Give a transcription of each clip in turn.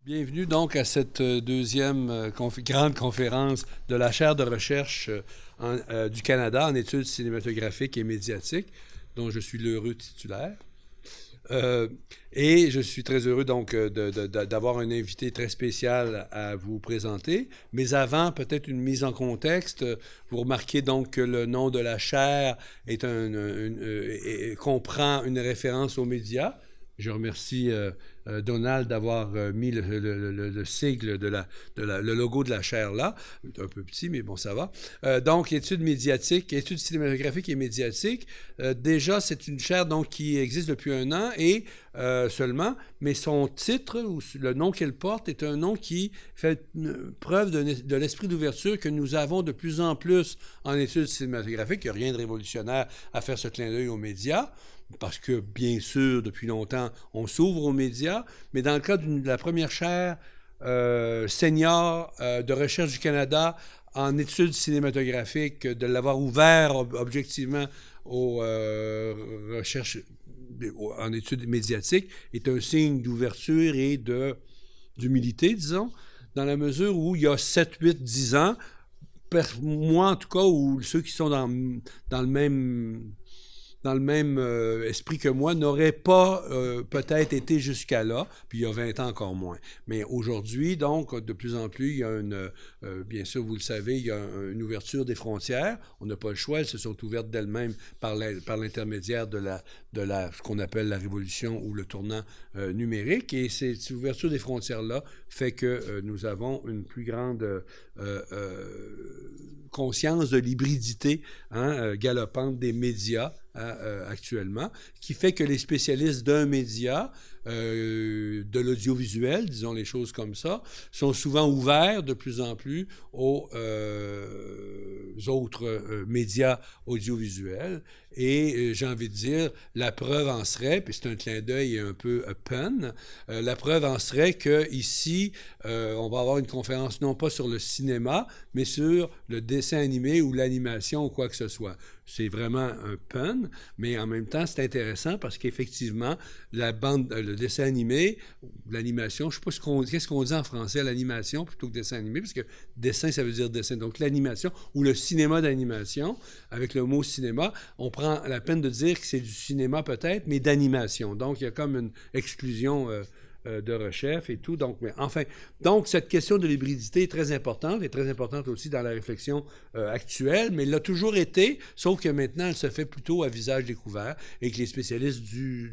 Bienvenue donc à cette deuxième grande conférence de la Chaire de recherche du Canada en études cinématographiques et médiatiques, dont je suis l'heureux titulaire. Et je suis très heureux donc d'avoir un invité très spécial à vous présenter. Mais avant, peut-être une mise en contexte. Vous remarquez donc que le nom de la chaire comprend une référence aux médias. Je remercie Donald d'avoir mis le sigle le logo de la chaire là. C'est un peu petit, mais bon, ça va. Donc, études médiatiques, études cinématographiques et médiatiques. Déjà, c'est une chaire donc, qui existe depuis un an et seulement, mais son titre, ou le nom qu'elle porte, est un nom qui fait preuve de l'esprit d'ouverture que nous avons de plus en plus en études cinématographiques. Il n'y a rien de révolutionnaire à faire ce clin d'œil aux médias, parce que, bien sûr, depuis longtemps, on s'ouvre aux médias, mais dans le cas de la première chaire senior de recherche du Canada en études cinématographiques, de l'avoir ouvert objectivement aux recherches en études médiatiques, est un signe d'ouverture et d'humilité, disons, dans la mesure où il y a 7, 8, 10 ans, moi en tout cas, ou ceux qui sont dans le même esprit que moi, n'aurait pas peut-être été jusqu'à là, puis il y a 20 ans encore moins. Mais aujourd'hui, donc, de plus en plus, il y a bien sûr, vous le savez, il y a une ouverture des frontières. On n'a pas le choix, elles se sont ouvertes d'elles-mêmes par l'intermédiaire de ce qu'on appelle la révolution ou le tournant numérique. Et cette ouverture des frontières-là fait que nous avons une plus grande conscience de l'hybridité galopante des médias actuellement, qui fait que les spécialistes d'un média, de l'audiovisuel, disons les choses comme ça, sont souvent ouverts de plus en plus aux autres médias audiovisuels. Et j'ai envie de dire, la preuve en serait, puis c'est un clin d'œil un peu pun, la preuve en serait qu'ici, on va avoir une conférence non pas sur le cinéma, mais sur le dessin animé ou l'animation ou quoi que ce soit. C'est vraiment un pun, mais en même temps, c'est intéressant parce qu'effectivement, le dessin animé, l'animation, je ne sais pas qu'est-ce qu'on dit en français, l'animation plutôt que dessin animé, parce que dessin, ça veut dire dessin. Donc, l'animation ou le cinéma d'animation, avec le mot cinéma, on prend la peine de dire que c'est du cinéma peut-être, mais d'animation. Donc, il y a comme une exclusion de recherche et tout. Donc, mais enfin, donc cette question de l'hybridité est très importante aussi dans la réflexion actuelle, mais elle l'a toujours été, sauf que maintenant, elle se fait plutôt à visage découvert et que les spécialistes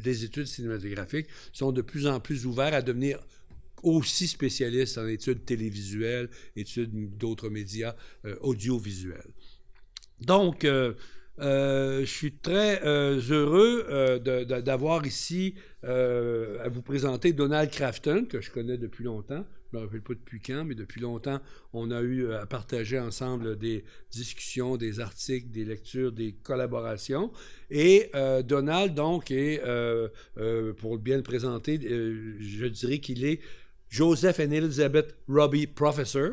des études cinématographiques sont de plus en plus ouverts à devenir aussi spécialistes en études télévisuelles, études d'autres médias audiovisuels. Donc, je suis très heureux d'avoir ici à vous présenter Donald Crafton, que je connais depuis longtemps. Je ne me rappelle pas depuis quand, mais depuis longtemps, on a eu à partager ensemble des discussions, des articles, des lectures, des collaborations. Et Donald, donc, est, pour bien le présenter, je dirais qu'il est Joseph and Elizabeth Robbie Professor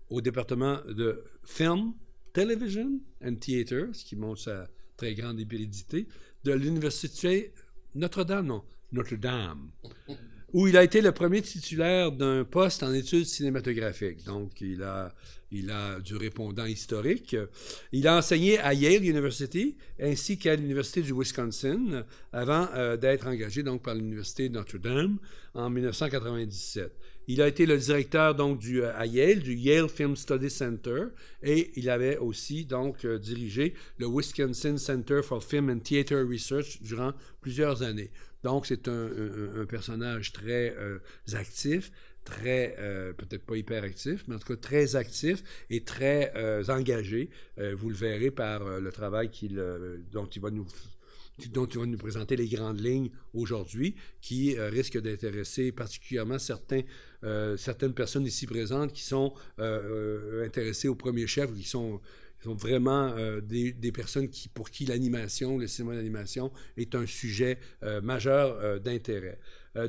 au département de Film, Television and Theater, ce qui montre sa très grande hybridité, de l'Université Notre Dame, où il a été le premier titulaire d'un poste en études cinématographiques. Donc, il a du répondant historique. Il a enseigné à Yale University ainsi qu'à l'Université du Wisconsin avant d'être engagé donc, par l'Université de Notre Dame en 1997. Il a été le directeur donc à Yale, du Yale Film Study Center, et il avait aussi donc dirigé le Wisconsin Center for Film and Theater Research durant plusieurs années. Donc, c'est un personnage très actif, très, peut-être pas hyperactif, mais en tout cas très actif et très engagé. Vous le verrez par le travail dont il va nous présenter les grandes lignes aujourd'hui, qui risque d'intéresser particulièrement certaines personnes ici présentes qui sont intéressées au premier chef, qui sont vraiment des personnes pour qui l'animation, le cinéma d'animation est un sujet majeur d'intérêt.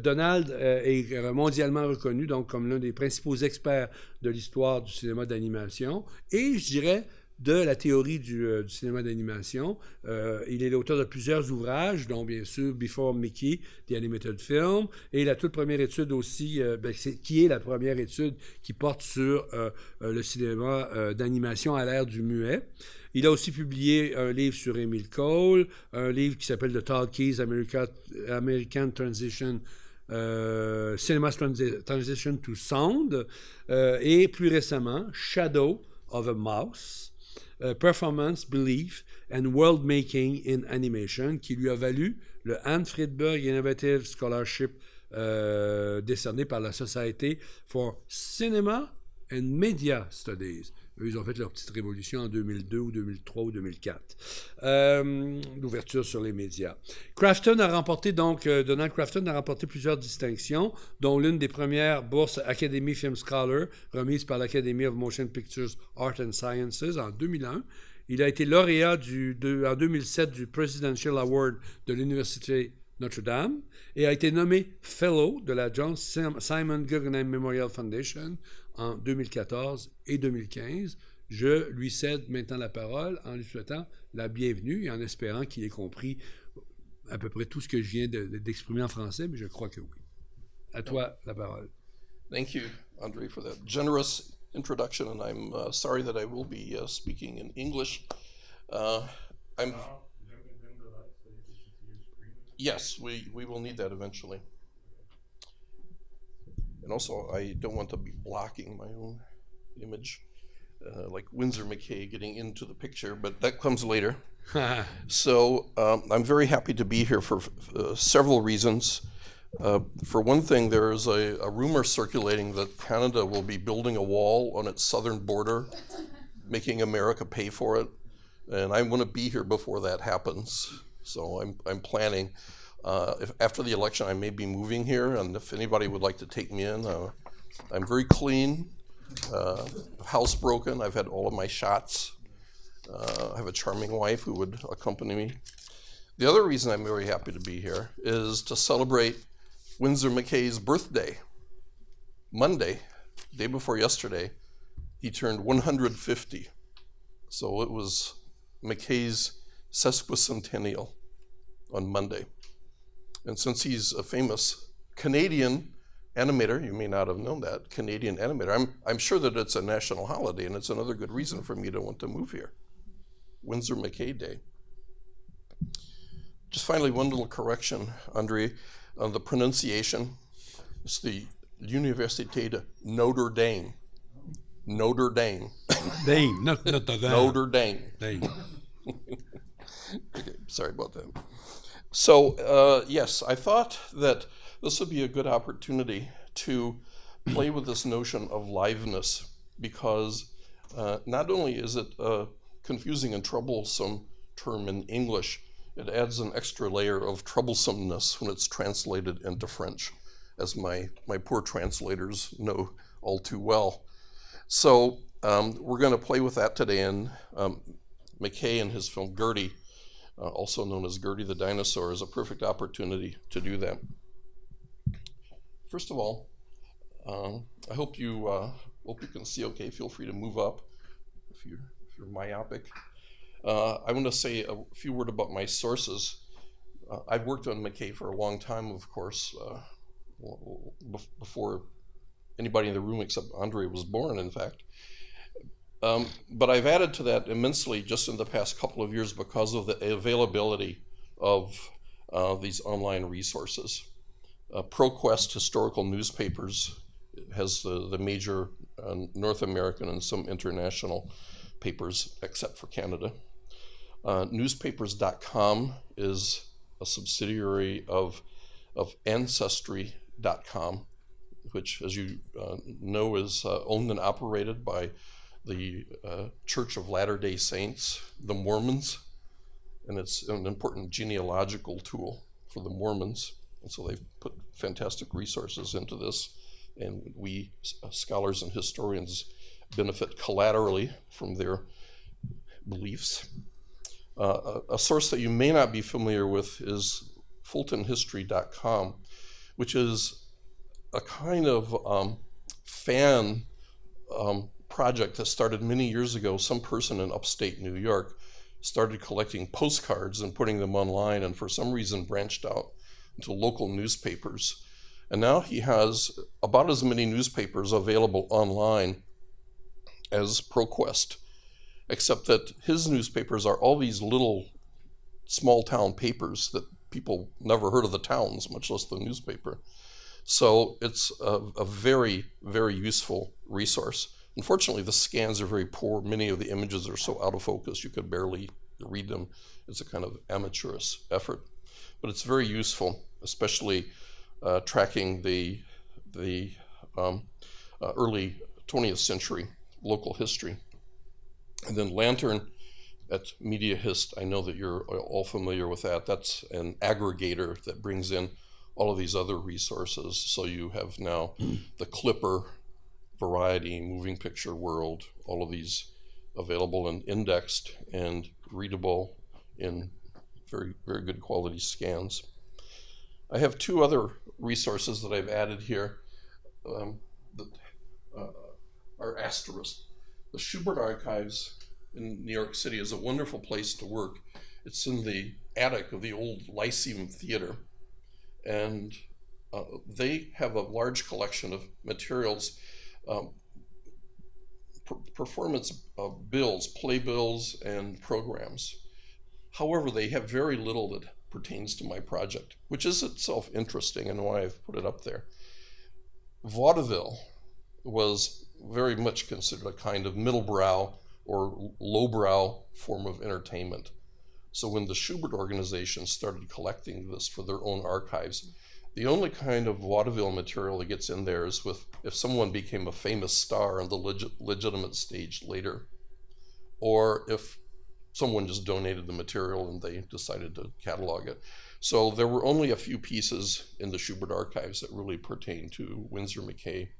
Donald est mondialement reconnu donc comme l'un des principaux experts de l'histoire du cinéma d'animation et, je dirais, de la théorie du cinéma d'animation. Il est l'auteur de plusieurs ouvrages, dont bien sûr Before Mickey, The Animated Film, et la toute première étude aussi, qui est la première étude qui porte sur le cinéma d'animation à l'ère du muet. Il a aussi publié un livre sur Emile Cole, un livre qui s'appelle The Talkies, American Transition, Cinema Transition to Sound, et plus récemment, Shadow of a Mouse, Performance, Belief and World Making in Animation, qui lui a valu le Anne Friedberg Innovative Scholarship décerné par la Society for Cinema and Media Studies. Eux, ils ont fait leur petite révolution en 2002 ou 2003 ou 2004. L'ouverture sur les médias. Crafton a remporté donc, Donald Crafton a remporté plusieurs distinctions, dont l'une des premières bourses Academy Film Scholar remise par l'Academy of Motion Pictures Art and Sciences en 2001. Il a été lauréat en 2007 du Presidential Award de l'Université Notre Dame et a été nommé Fellow de la John Simon Guggenheim Memorial Foundation en 2014 et 2015. Je lui cède maintenant la parole en lui souhaitant la bienvenue et en espérant qu'il ait compris à peu près tout ce que je viens d'exprimer en français, mais je crois que oui. À toi la parole. Thank you, André, for that generous introduction, and I'm sorry that I will be speaking in English. Yes, we will need that eventually. And also, I don't want to be blocking my own image, like Winsor McCay getting into the picture, but that comes later. So I'm very happy to be here for several reasons. For one thing, there is a rumor circulating that Canada will be building a wall on its southern border, making America pay for it. And I want to be here before that happens. So I'm planning. If after the election, I may be moving here, and if anybody would like to take me in, I'm very clean, housebroken. I've had all of my shots. I have a charming wife who would accompany me. The other reason I'm very happy to be here is to celebrate Winsor McCay's birthday. Monday, day before yesterday, he turned 150. So it was McCay's sesquicentennial on Monday. And since he's a famous Canadian animator, you may not have known that, Canadian animator, I'm sure that it's a national holiday, and it's another good reason for me to want to move here. Winsor McCay Day. Just finally, one little correction, André, on the pronunciation. It's the Université de Notre Dame. Notre Dame. Dame, not Notre Dame. Notre Dame. Dame. Okay, sorry about that. So, yes, I thought that this would be a good opportunity to play with this notion of liveness, because not only is it a confusing and troublesome term in English, it adds an extra layer of troublesomeness when it's translated into French, as my poor translators know all too well. So we're going to play with that today, and McCay in his film Gertie, also known as Gertie the Dinosaur, is a perfect opportunity to do that. First of all, I hope you can see okay. Feel free to move up if you're myopic. I want to say a few words about my sources. I've worked on McCay for a long time, of course, before anybody in the room except André was born, in fact. But I've added to that immensely just in the past couple of years because of the availability of these online resources. ProQuest Historical Newspapers has the major North American and some international papers, except for Canada. Newspapers.com is a subsidiary of Ancestry.com, which, as you know, is owned and operated by the Church of Latter-day Saints, the Mormons, and it's an important genealogical tool for the Mormons. And so they've put fantastic resources into this, and we scholars and historians benefit collaterally from their beliefs. A source that you may not be familiar with is FultonHistory.com, which is a kind of fan project that started many years ago. Some person in upstate New York started collecting postcards and putting them online, and for some reason branched out into local newspapers. And now he has about as many newspapers available online as ProQuest, except that his newspapers are all these little small town papers that people never heard of the towns, much less the newspaper. So it's a very, very useful resource. Unfortunately, the scans are very poor. Many of the images are so out of focus you could barely read them. It's a kind of amateurish effort. But it's very useful, especially tracking the early 20th century local history. And then Lantern at MediaHist, I know that you're all familiar with that. That's an aggregator that brings in all of these other resources. So you have now the Clipper, Variety, Moving Picture World, all of these available and indexed and readable in very, very good quality scans. I have two other resources that I've added here that are asterisked. The Schubert Archives in New York City is a wonderful place to work. It's in the attic of the old Lyceum Theater, and they have a large collection of materials, performance bills, playbills, and programs. However, they have very little that pertains to my project, which is itself interesting and why I've put it up there. Vaudeville was very much considered a kind of middlebrow or lowbrow form of entertainment. So when the Schubert organization started collecting this for their own archives, the only kind of vaudeville material that gets in there is if someone became a famous star on the legitimate stage later, or if someone just donated the material and they decided to catalog it. So there were only a few pieces in the Schubert archives that really pertain to Winsor McCay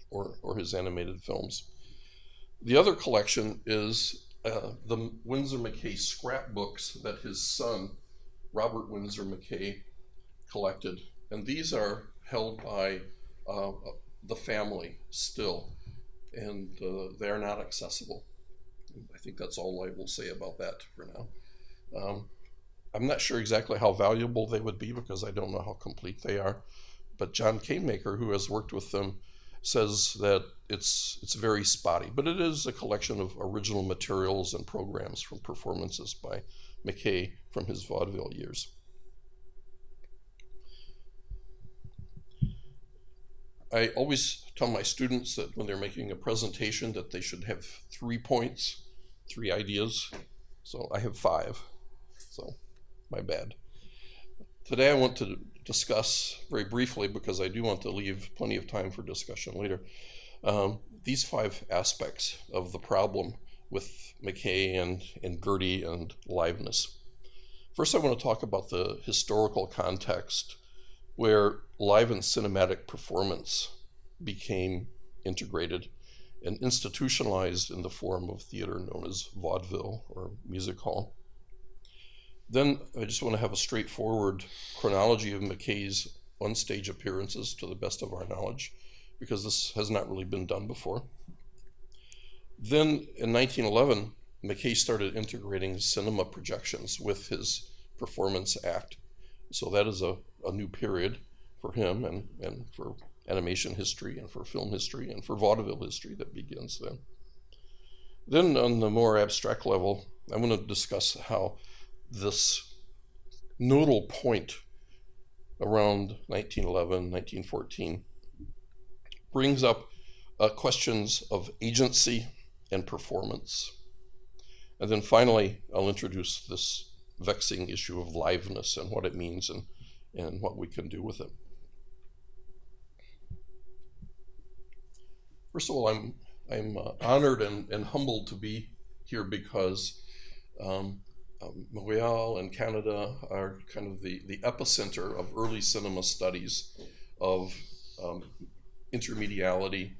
or his animated films. The other collection is the Winsor McCay scrapbooks that his son, Robert Winsor McCay, collected. And these are held by the family still, and they are not accessible. I think that's all I will say about that for now. I'm not sure exactly how valuable they would be because I don't know how complete they are, but John Canemaker, who has worked with them, says that it's very spotty, but it is a collection of original materials and programs from performances by McCay from his vaudeville years. I always tell my students that when they're making a presentation that they should have 3 points, 3 ideas. So I have 5, so my bad. Today I want to discuss very briefly, because I do want to leave plenty of time for discussion later, these 5 aspects of the problem with McCay and Gertie and liveness. First, I want to talk about the historical context where live and cinematic performance became integrated and institutionalized in the form of theater known as vaudeville or music hall. Then I just want to have a straightforward chronology of McCay's on-stage appearances to the best of our knowledge, because this has not really been done before. Then in 1911, McCay started integrating cinema projections with his performance act. So that is a new period for him and for animation history and for film history and for vaudeville history that begins then. Then on the more abstract level, I want to discuss how this nodal point around 1911, 1914 brings up questions of agency and performance. And then finally, I'll introduce this vexing issue of liveness and what it means and what we can do with it. First of all, I'm honored and humbled to be here because Montreal and Canada are kind of the epicenter of early cinema studies of intermediality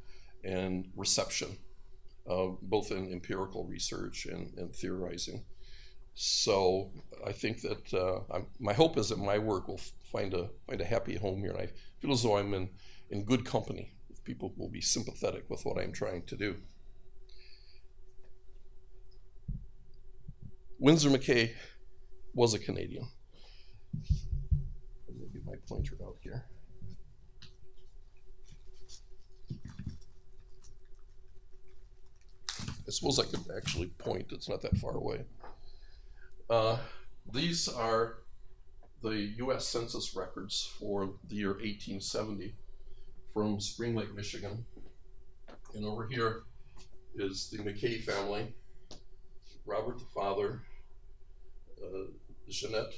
and reception, both in empirical research and theorizing. So I think that my hope is that my work will find a happy home here, and I feel as though I'm in good company with people will be sympathetic with what I'm trying to do. Winsor McCay was a Canadian. Let me get my pointer out here. I suppose I could actually point, it's not that far away. These are the US Census records for the year 1870 from Spring Lake, Michigan. And over here is the McCay family, Robert the father, Jeanette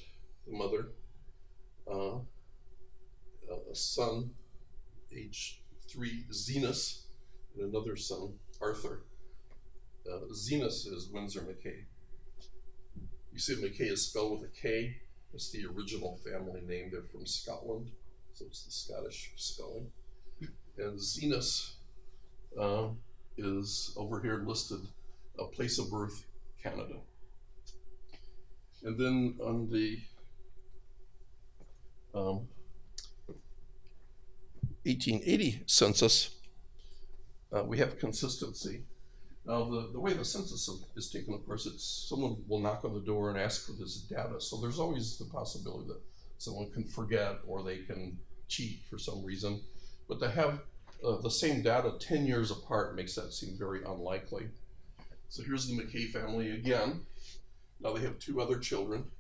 the mother, a son, age 3, Zenas, and another son, Arthur. Zenas is Winsor McCay. You see McCay is spelled with a K. It's the original family name. They're from Scotland, so it's the Scottish spelling. And Zenas is over here listed, a place of birth, Canada. And then on the 1880 census, we have consistency. Now, the way the census is taken, of course, it's someone will knock on the door and ask for this data. So there's always the possibility that someone can forget or they can cheat for some reason. But to have the same data 10 years apart makes that seem very unlikely. So here's the McCay family again. Now they have 2 other children.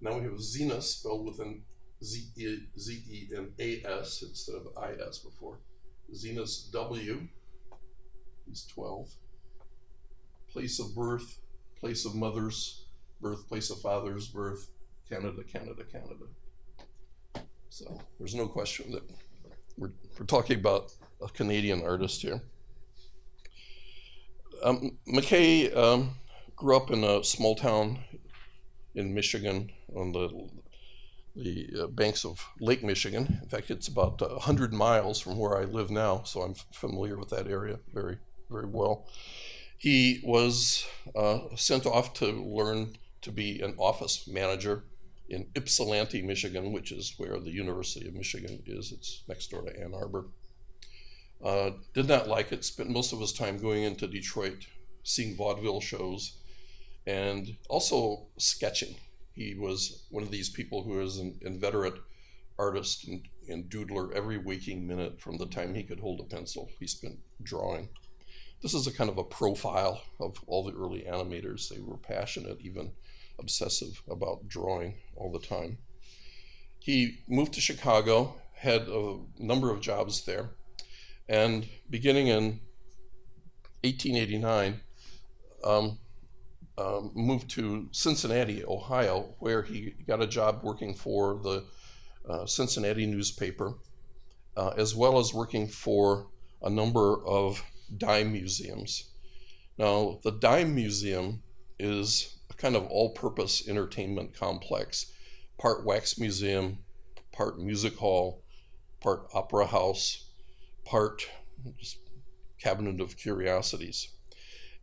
Now we have Zenas spelled with an Z-E-N-A-S instead of I-S before. Zenas W, he's 12. Place of birth, place of mother's birth, place of father's birth, Canada, Canada, Canada. So there's no question that we're talking about a Canadian artist here. McCay grew up in a small town in Michigan on the banks of Lake Michigan. In fact, it's about 100 miles from where I live now, so I'm familiar with that area very, very well. He was sent off to learn to be an office manager in Ypsilanti, Michigan, which is where the University of Michigan is. It's next door to Ann Arbor. Did not like it, spent most of his time going into Detroit, seeing vaudeville shows, and also sketching. He was one of these people who is an inveterate artist and doodler every waking minute from the time he could hold a pencil. He spent drawing. This is a kind of a profile of all the early animators. They were passionate, even obsessive about drawing all the time. He moved to Chicago, had a number of jobs there, and beginning in 1889, moved to Cincinnati, Ohio, where he got a job working for the Cincinnati newspaper, as well as working for a number of dime museums. Now, the Dime Museum is a kind of all-purpose entertainment complex, part wax museum, part music hall, part opera house, part just cabinet of curiosities.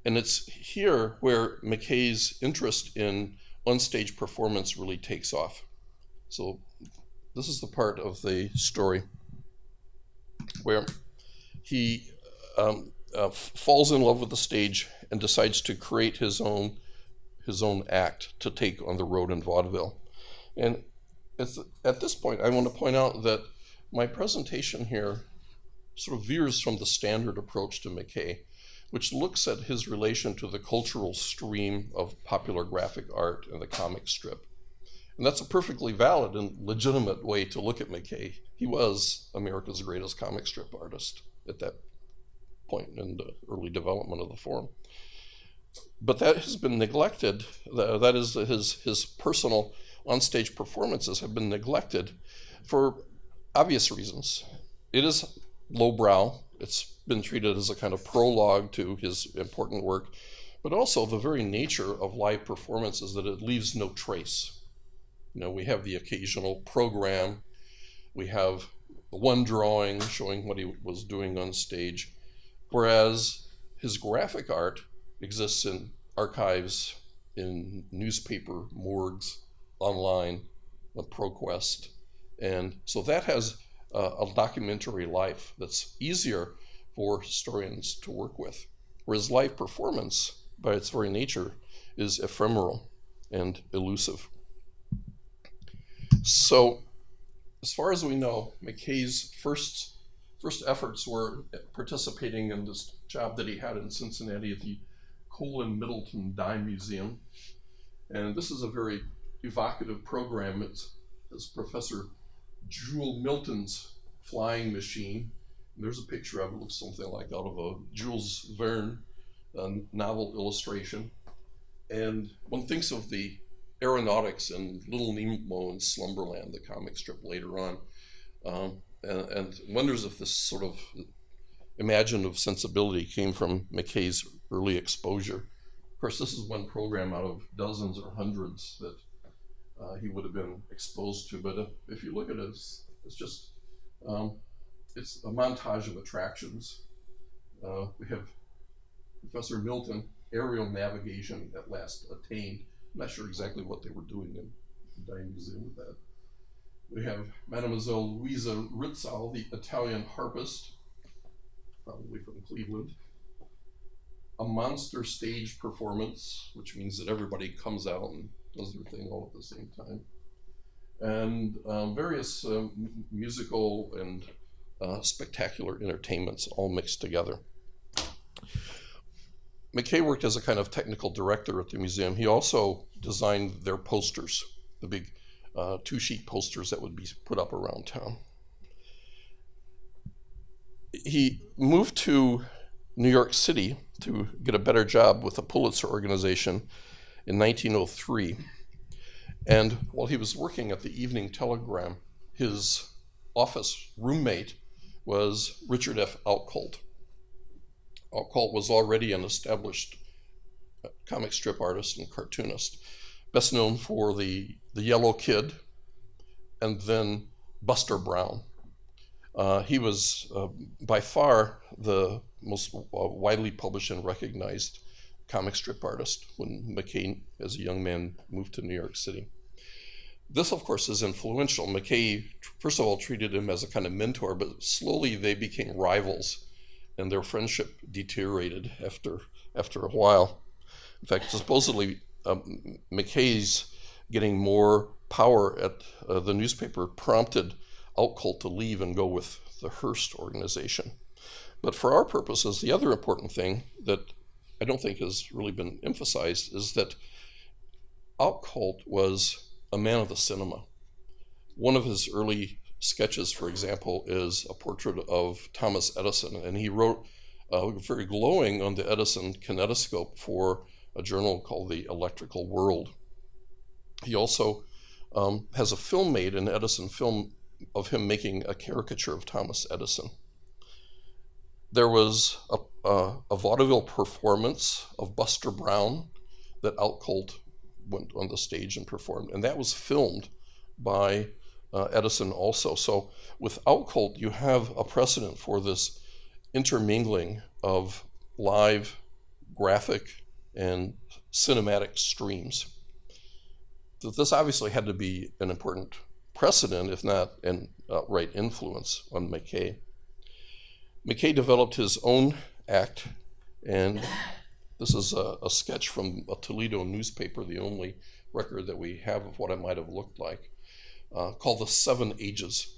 And it's here where McCay's interest in on-stage performance really takes off. So this is the part of the story where he falls in love with the stage and decides to create his own act to take on the road in vaudeville. And at this point, I want to point out that my presentation here sort of veers from the standard approach to McCay, which looks at his relation to the cultural stream of popular graphic art and the comic strip. And that's a perfectly valid and legitimate way to look at McCay. He was America's greatest comic strip artist at that point in the early development of the form. But that has been neglected. That is, his personal onstage performances have been neglected for obvious reasons. It is lowbrow. It's been treated as a kind of prologue to his important work, but also the very nature of live performance is that it leaves no trace. You know, we have the occasional program, we have one drawing showing what he was doing on stage, whereas his graphic art exists in archives, in newspaper morgues, online, on ProQuest. And so that has a documentary life that's easier for historians to work with. Whereas live performance, by its very nature, is ephemeral and elusive. So, as far as we know, McCay's first efforts were participating in this job that he had in Cincinnati at the Colin Middleton Dime Museum. And this is a very evocative program. It's Professor Jules Milton's flying machine. And there's a picture of it, looks something like out of a Jules Verne novel illustration. And one thinks of the aeronautics in Little Nemo and Slumberland, the comic strip later on, and wonders if this sort of imaginative sensibility came from McCay's early exposure. Of course, this is one program out of dozens or hundreds that he would have been exposed to, but if you look at it, it's just, it's a montage of attractions. We have Professor Milton, aerial navigation at last attained. I'm not sure exactly what they were doing in the Dime Museum with that. We have Mademoiselle Louisa Ritzau, the Italian harpist, probably from Cleveland. A monster stage performance, which means that everybody comes out and does their thing all at the same time. And various musical and spectacular entertainments all mixed together. McCay worked as a kind of technical director at the museum. He also designed their posters, the big two-sheet posters that would be put up around town. He moved to New York City to get a better job with the Pulitzer organization in 1903. And while he was working at the Evening Telegram, his office roommate was Richard F. Outcault. Outcault was already an established comic strip artist and cartoonist, best known for the Yellow Kid and then Buster Brown. He was by far the most widely published and recognized comic strip artist when McCay, as a young man, moved to New York City. This, of course, is influential. McCay, first of all, treated him as a kind of mentor, but slowly they became rivals, and their friendship deteriorated after a while. In fact, supposedly, McCay's getting more power at the newspaper prompted Outcault to leave and go with the Hearst organization. But for our purposes, the other important thing that I don't think has really been emphasized is that Outcault was a man of the cinema. One of his early sketches, for example, is a portrait of Thomas Edison, and he wrote very glowing on the Edison kinetoscope for a journal called The Electrical World. He also has a film made, an Edison film, of him making a caricature of Thomas Edison. There was a vaudeville performance of Buster Brown that Outcault went on the stage and performed, and that was filmed by Edison also. So with Outcault, you have a precedent for this intermingling of live, graphic, and cinematic streams. This obviously had to be an important precedent, if not an outright influence on McCay. McCay developed his own act, and this is a sketch from a Toledo newspaper, the only record that we have of what it might have looked like, called The Seven Ages.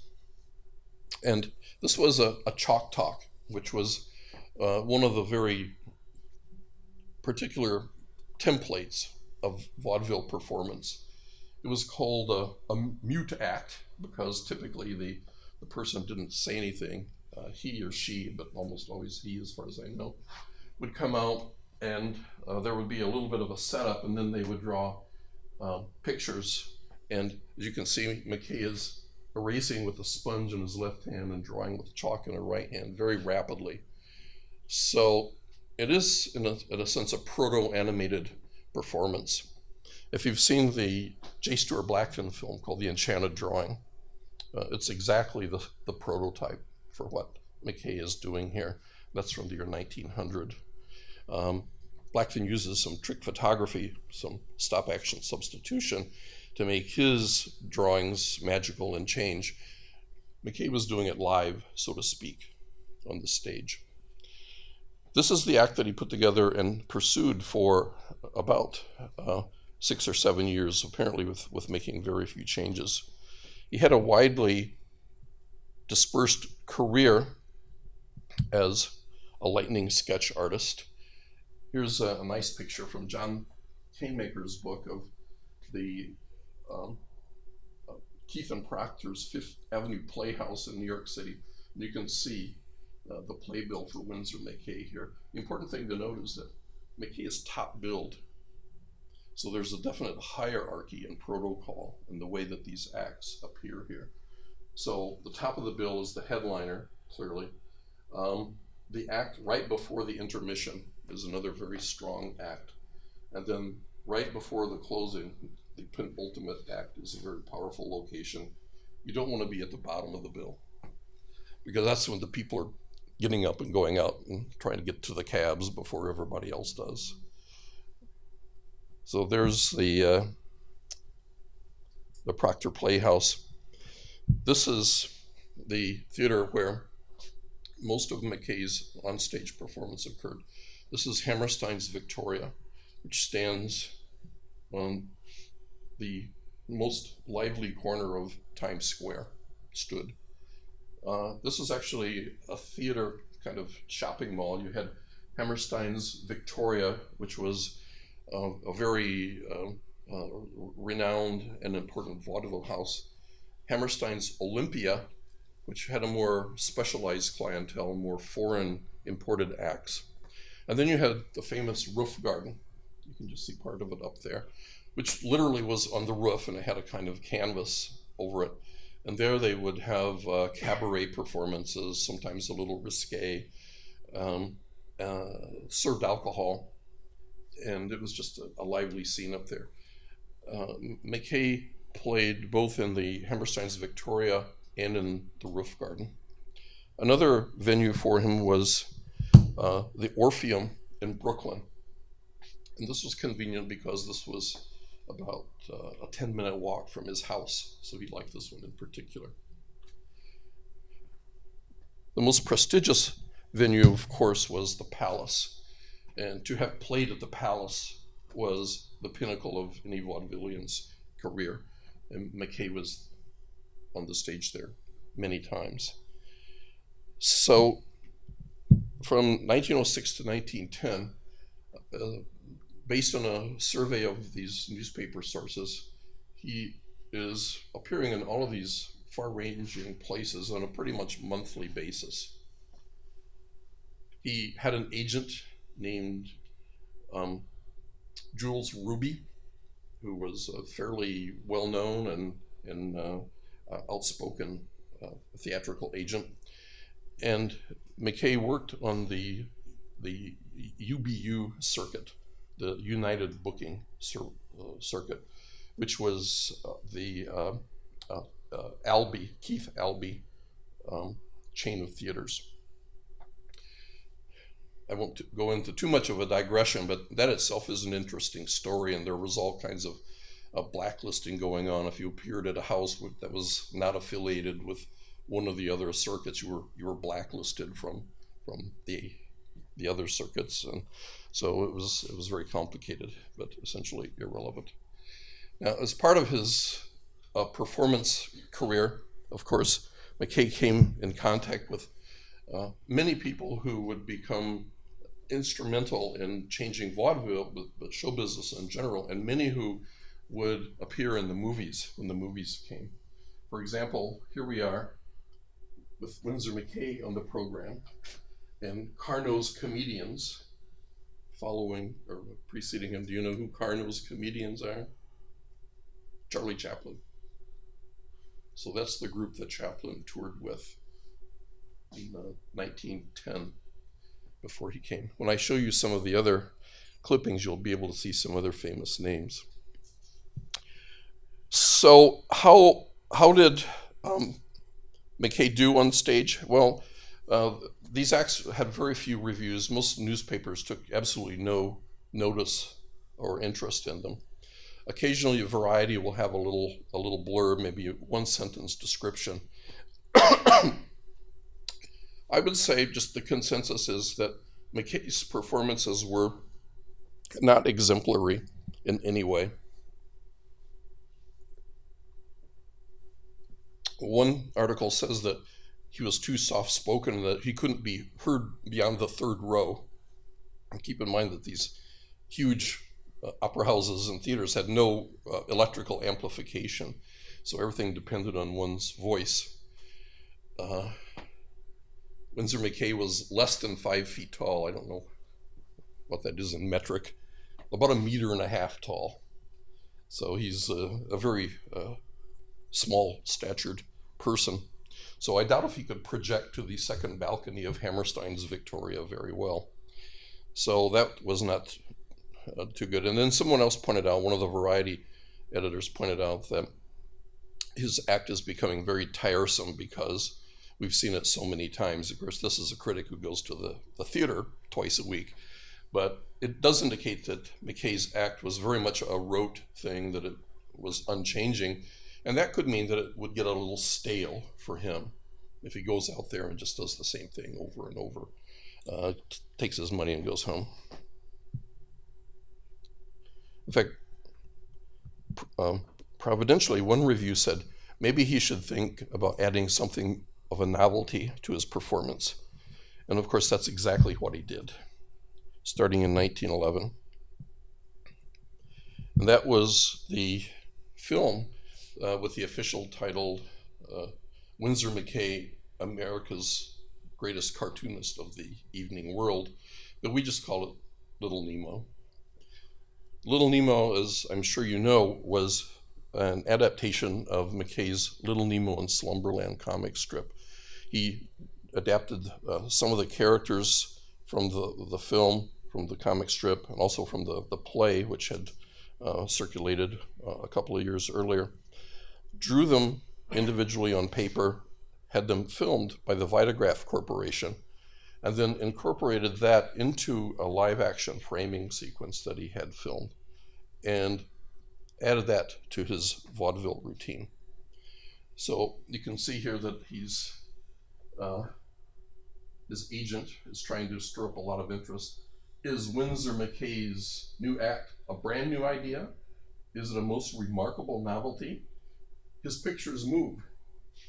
And this was a chalk talk, which was one of the very particular templates of vaudeville performance. It was called a mute act because typically the person didn't say anything. He or she, but almost always he as far as I know, would come out and there would be a little bit of a setup, and then they would draw pictures. And as you can see, McCay is erasing with a sponge in his left hand and drawing with chalk in her right hand very rapidly. So it is, in a sense, a proto-animated performance. If you've seen the J. Stuart Blackfin film called The Enchanted Drawing, it's exactly the prototype for what McCay is doing here. That's from the year 1900. Blackfin uses some trick photography, some stop-action substitution to make his drawings magical and change. McCay was doing it live, so to speak, on the stage. This is the act that he put together and pursued for about 6 or 7 years, apparently with making very few changes. He had a widely dispersed career as a lightning sketch artist. Here's a nice picture from John Kaymaker's book of the Keith and Proctor's Fifth Avenue Playhouse in New York City. And you can see the playbill for Winsor McCay here. The important thing to note is that McCay is top billed. So there's a definite hierarchy and protocol in the way that these acts appear here. So the top of the bill is the headliner, clearly. The act right before the intermission is another very strong act. And then right before the closing, the penultimate act is a very powerful location. You don't want to be at the bottom of the bill, because that's when the people are getting up and going out and trying to get to the cabs before everybody else does. So there's the Proctor Playhouse. This is the theater where most of McCay's onstage performance occurred. This is Hammerstein's Victoria, which stands on the most lively corner of Times Square, stood. This is actually a theater kind of shopping mall. You had Hammerstein's Victoria, which was a very renowned and important vaudeville house. Hammerstein's Olympia, which had a more specialized clientele, more foreign imported acts. And then you had the famous Roof Garden. You can just see part of it up there, which literally was on the roof, and it had a kind of canvas over it. And there they would have cabaret performances, sometimes a little risque, served alcohol, and it was just a lively scene up there. McCay played both in the Hammerstein's Victoria and in the Roof Garden. Another venue for him was the Orpheum in Brooklyn. And this was convenient because this was about a 10-minute walk from his house, so he liked this one in particular. The most prestigious venue, of course, was the Palace. And to have played at the Palace was the pinnacle of any vaudevillian's career. And McCay was on the stage there many times. So from 1906 to 1910, based on a survey of these newspaper sources, he is appearing in all of these far-ranging places on a pretty much monthly basis. He had an agent named Jules Ruby, who was a fairly well-known and outspoken theatrical agent. And McCay worked on the UBU circuit, the United Booking Circuit, which was the Keith Albee chain of theaters. I won't go into too much of a digression, but that itself is an interesting story, and there was all kinds of blacklisting going on. If you appeared at a house that was not affiliated with one of the other circuits, you were blacklisted from the other circuits, and so it was very complicated, but essentially irrelevant. Now, as part of his performance career, of course, McCay came in contact with many people who would become instrumental in changing vaudeville, but show business in general, and many who would appear in the movies when the movies came. For example, here we are with Winsor McCay on the program, and Carnot's comedians following or preceding him. Do you know who Carnot's comedians are? Charlie Chaplin. So that's the group that Chaplin toured with in 1910 before he came. When I show you some of the other clippings, you'll be able to see some other famous names. So how did McCay do on stage? Well, these acts had very few reviews. Most newspapers took absolutely no notice or interest in them. Occasionally, Variety will have a little blurb, maybe a one-sentence description. I would say just the consensus is that McCay's performances were not exemplary in any way. One article says that he was too soft-spoken and that he couldn't be heard beyond the third row. And keep in mind that these huge opera houses and theaters had no electrical amplification, so everything depended on one's voice. Winsor McCay was less than 5 feet tall. I don't know what that is in metric. About 1.5 meters tall. So he's a very small statured person. So I doubt if he could project to the second balcony of Hammerstein's Victoria very well. So that was not too good. And then someone else pointed out, one of the Variety editors pointed out that his act is becoming very tiresome because we've seen it so many times. Of course, this is a critic who goes to the theater twice a week, but it does indicate that McCay's act was very much a rote thing, that it was unchanging, and that could mean that it would get a little stale for him if he goes out there and just does the same thing over and over, takes his money and goes home. In fact, providentially, one review said maybe he should think about adding something of a novelty to his performance. And of course, that's exactly what he did, starting in 1911. And that was the film with the official title, Winsor McCay, America's Greatest Cartoonist of the Evening World, but we just call it Little Nemo. Little Nemo, as I'm sure you know, was an adaptation of McCay's Little Nemo in Slumberland comic strip. He adapted some of the characters from the film, from the comic strip, and also from the play, which had circulated a couple of years earlier, drew them individually on paper, had them filmed by the Vitagraph Corporation, and then incorporated that into a live-action framing sequence that he had filmed, and added that to his vaudeville routine. So you can see here that he's his agent is trying to stir up a lot of interest. Is Winsor McCay's new act a brand new idea? Is it a most remarkable novelty? His pictures move.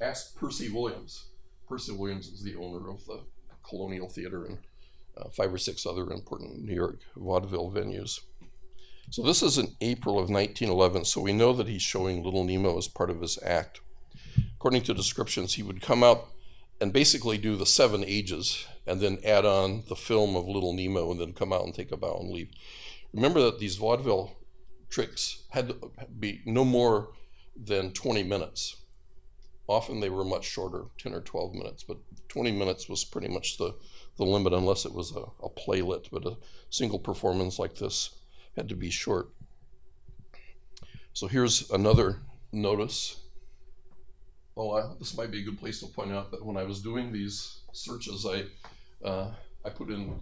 Ask Percy Williams. Percy Williams is the owner of the Colonial Theater and 5 or 6 other important New York vaudeville venues. So this is in April of 1911, so we know that he's showing Little Nemo as part of his act. According to descriptions, he would come out and basically do the 7 ages and then add on the film of Little Nemo and then come out and take a bow and leave. Remember that these vaudeville tricks had to be no more than 20 minutes. Often they were much shorter, 10 or 12 minutes, but 20 minutes was pretty much the limit unless it was a playlet, but a single performance like this had to be short. So here's another notice. This might be a good place to point out that when I was doing these searches, I put in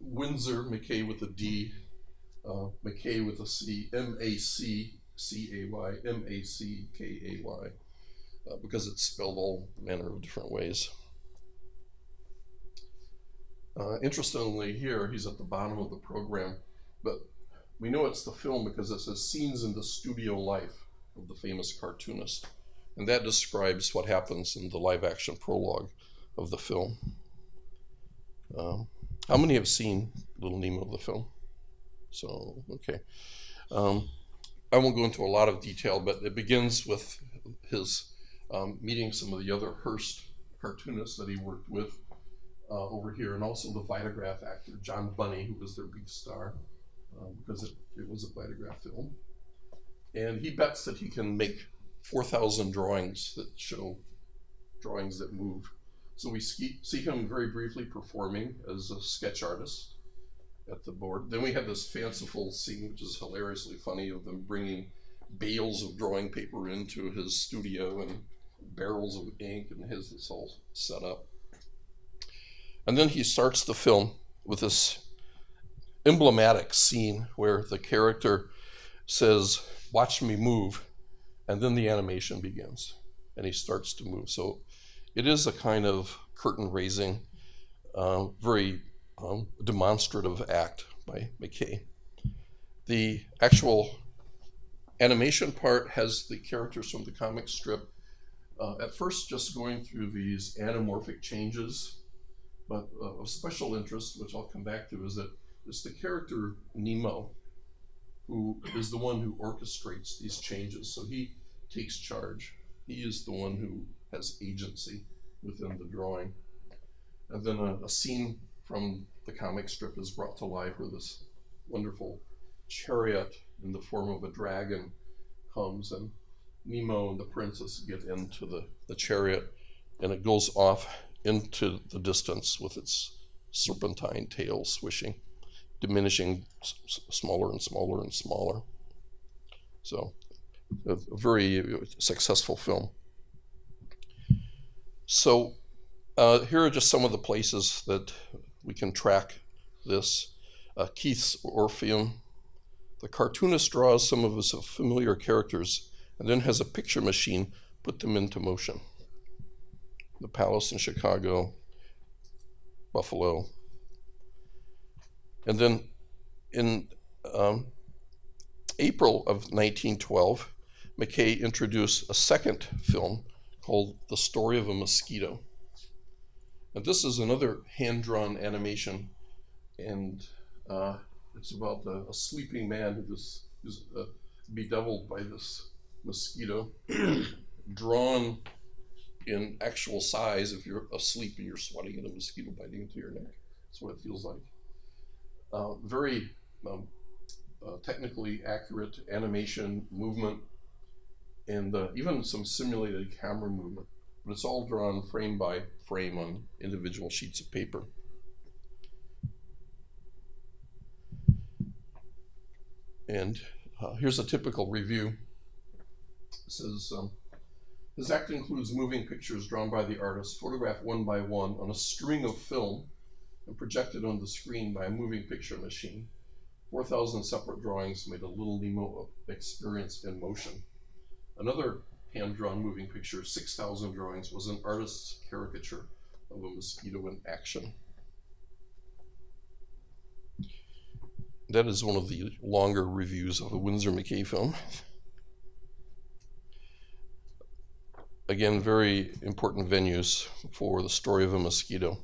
Winsor McCay with a D, McCay with a C, M-A-C-C-A-Y, M-A-C-K-A-Y, because it's spelled all manner of different ways. Interestingly here, he's at the bottom of the program, but we know it's the film because it says scenes in the studio life of the famous cartoonist. And that describes what happens in the live action prologue of the film. How many have seen Little Nemo, the film? So, okay. I won't go into a lot of detail, but it begins with his meeting some of the other Hearst cartoonists that he worked with over here, and also the Vitagraph actor, John Bunny, who was their big star, because it was a Vitagraph film. And he bets that he can make 4,000 drawings that show drawings that move. So we see him very briefly performing as a sketch artist at the board. Then we have this fanciful scene, which is hilariously funny, of them bringing bales of drawing paper into his studio and barrels of ink, and his this whole setup. And then he starts the film with this emblematic scene where the character says, "Watch me move," and then the animation begins and he starts to move. So it is a kind of curtain-raising, very demonstrative act by McCay. The actual animation part has the characters from the comic strip at first just going through these anamorphic changes, but of special interest, which I'll come back to, is that it's the character Nemo who is the one who orchestrates these changes. So he takes charge. He is the one who has agency within the drawing. And then a scene from the comic strip is brought to life where this wonderful chariot in the form of a dragon comes, and Nemo and the princess get into the chariot, and it goes off into the distance with its serpentine tail swishing, diminishing smaller and smaller and smaller. So a very successful film. So here are just some of the places that we can track this. Keith's Orpheum. The cartoonist draws some of his familiar characters and then has a picture machine put them into motion. The Palace in Chicago, Buffalo. And then in April of 1912, McCay introduced a second film called The Story of a Mosquito. And this is another hand-drawn animation, and it's about a sleeping man who is bedeviled by this mosquito, drawn in actual size. If you're asleep and you're sweating and a mosquito biting into your neck, that's what it feels like. Very technically accurate animation, movement, and even some simulated camera movement. But it's all drawn frame by frame on individual sheets of paper. And here's a typical review. It says, his act includes moving pictures drawn by the artist, photographed one by one on a string of film and projected on the screen by a moving picture machine. 4,000 separate drawings made a little Nemo experience in motion. Another hand-drawn moving picture, 6,000 drawings, was an artist's caricature of a mosquito in action. That is one of the longer reviews of the Winsor McCay film. Again, very important venues for The Story of a Mosquito.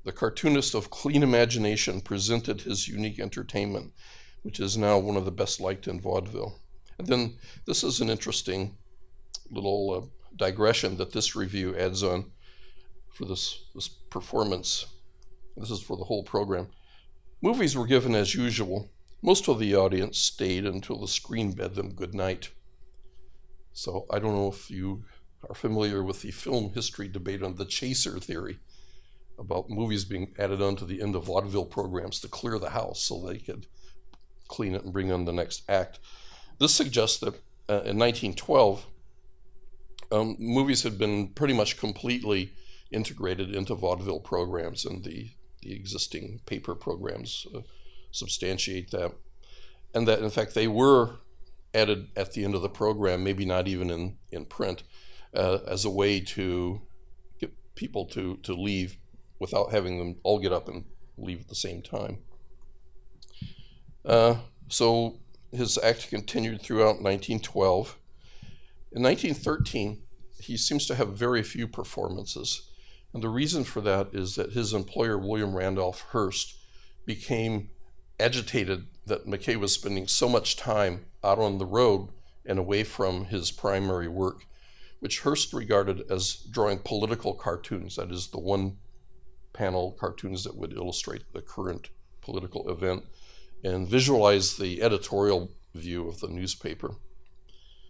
The cartoonist of clean imagination presented his unique entertainment, which is now one of the best liked in vaudeville. And then this is an interesting little digression that this review adds on for this performance. This is for the whole program. Movies were given as usual. Most of the audience stayed until the screen bade them good night. So I don't know if you are familiar with the film history debate on the chaser theory about movies being added on to the end of vaudeville programs to clear the house so they could clean it and bring on the next act. This suggests that in 1912, movies had been pretty much completely integrated into vaudeville programs, and the existing paper programs substantiate that. And that, in fact, they were added at the end of the program, maybe not even in print, as a way to get people to leave without having them all get up and leave at the same time. So his act continued throughout 1912. In 1913, he seems to have very few performances. And the reason for that is that his employer, William Randolph Hearst, became agitated that McCay was spending so much time out on the road and away from his primary work, which Hearst regarded as drawing political cartoons, that is, the one-panel cartoons that would illustrate the current political event and visualize the editorial view of the newspaper.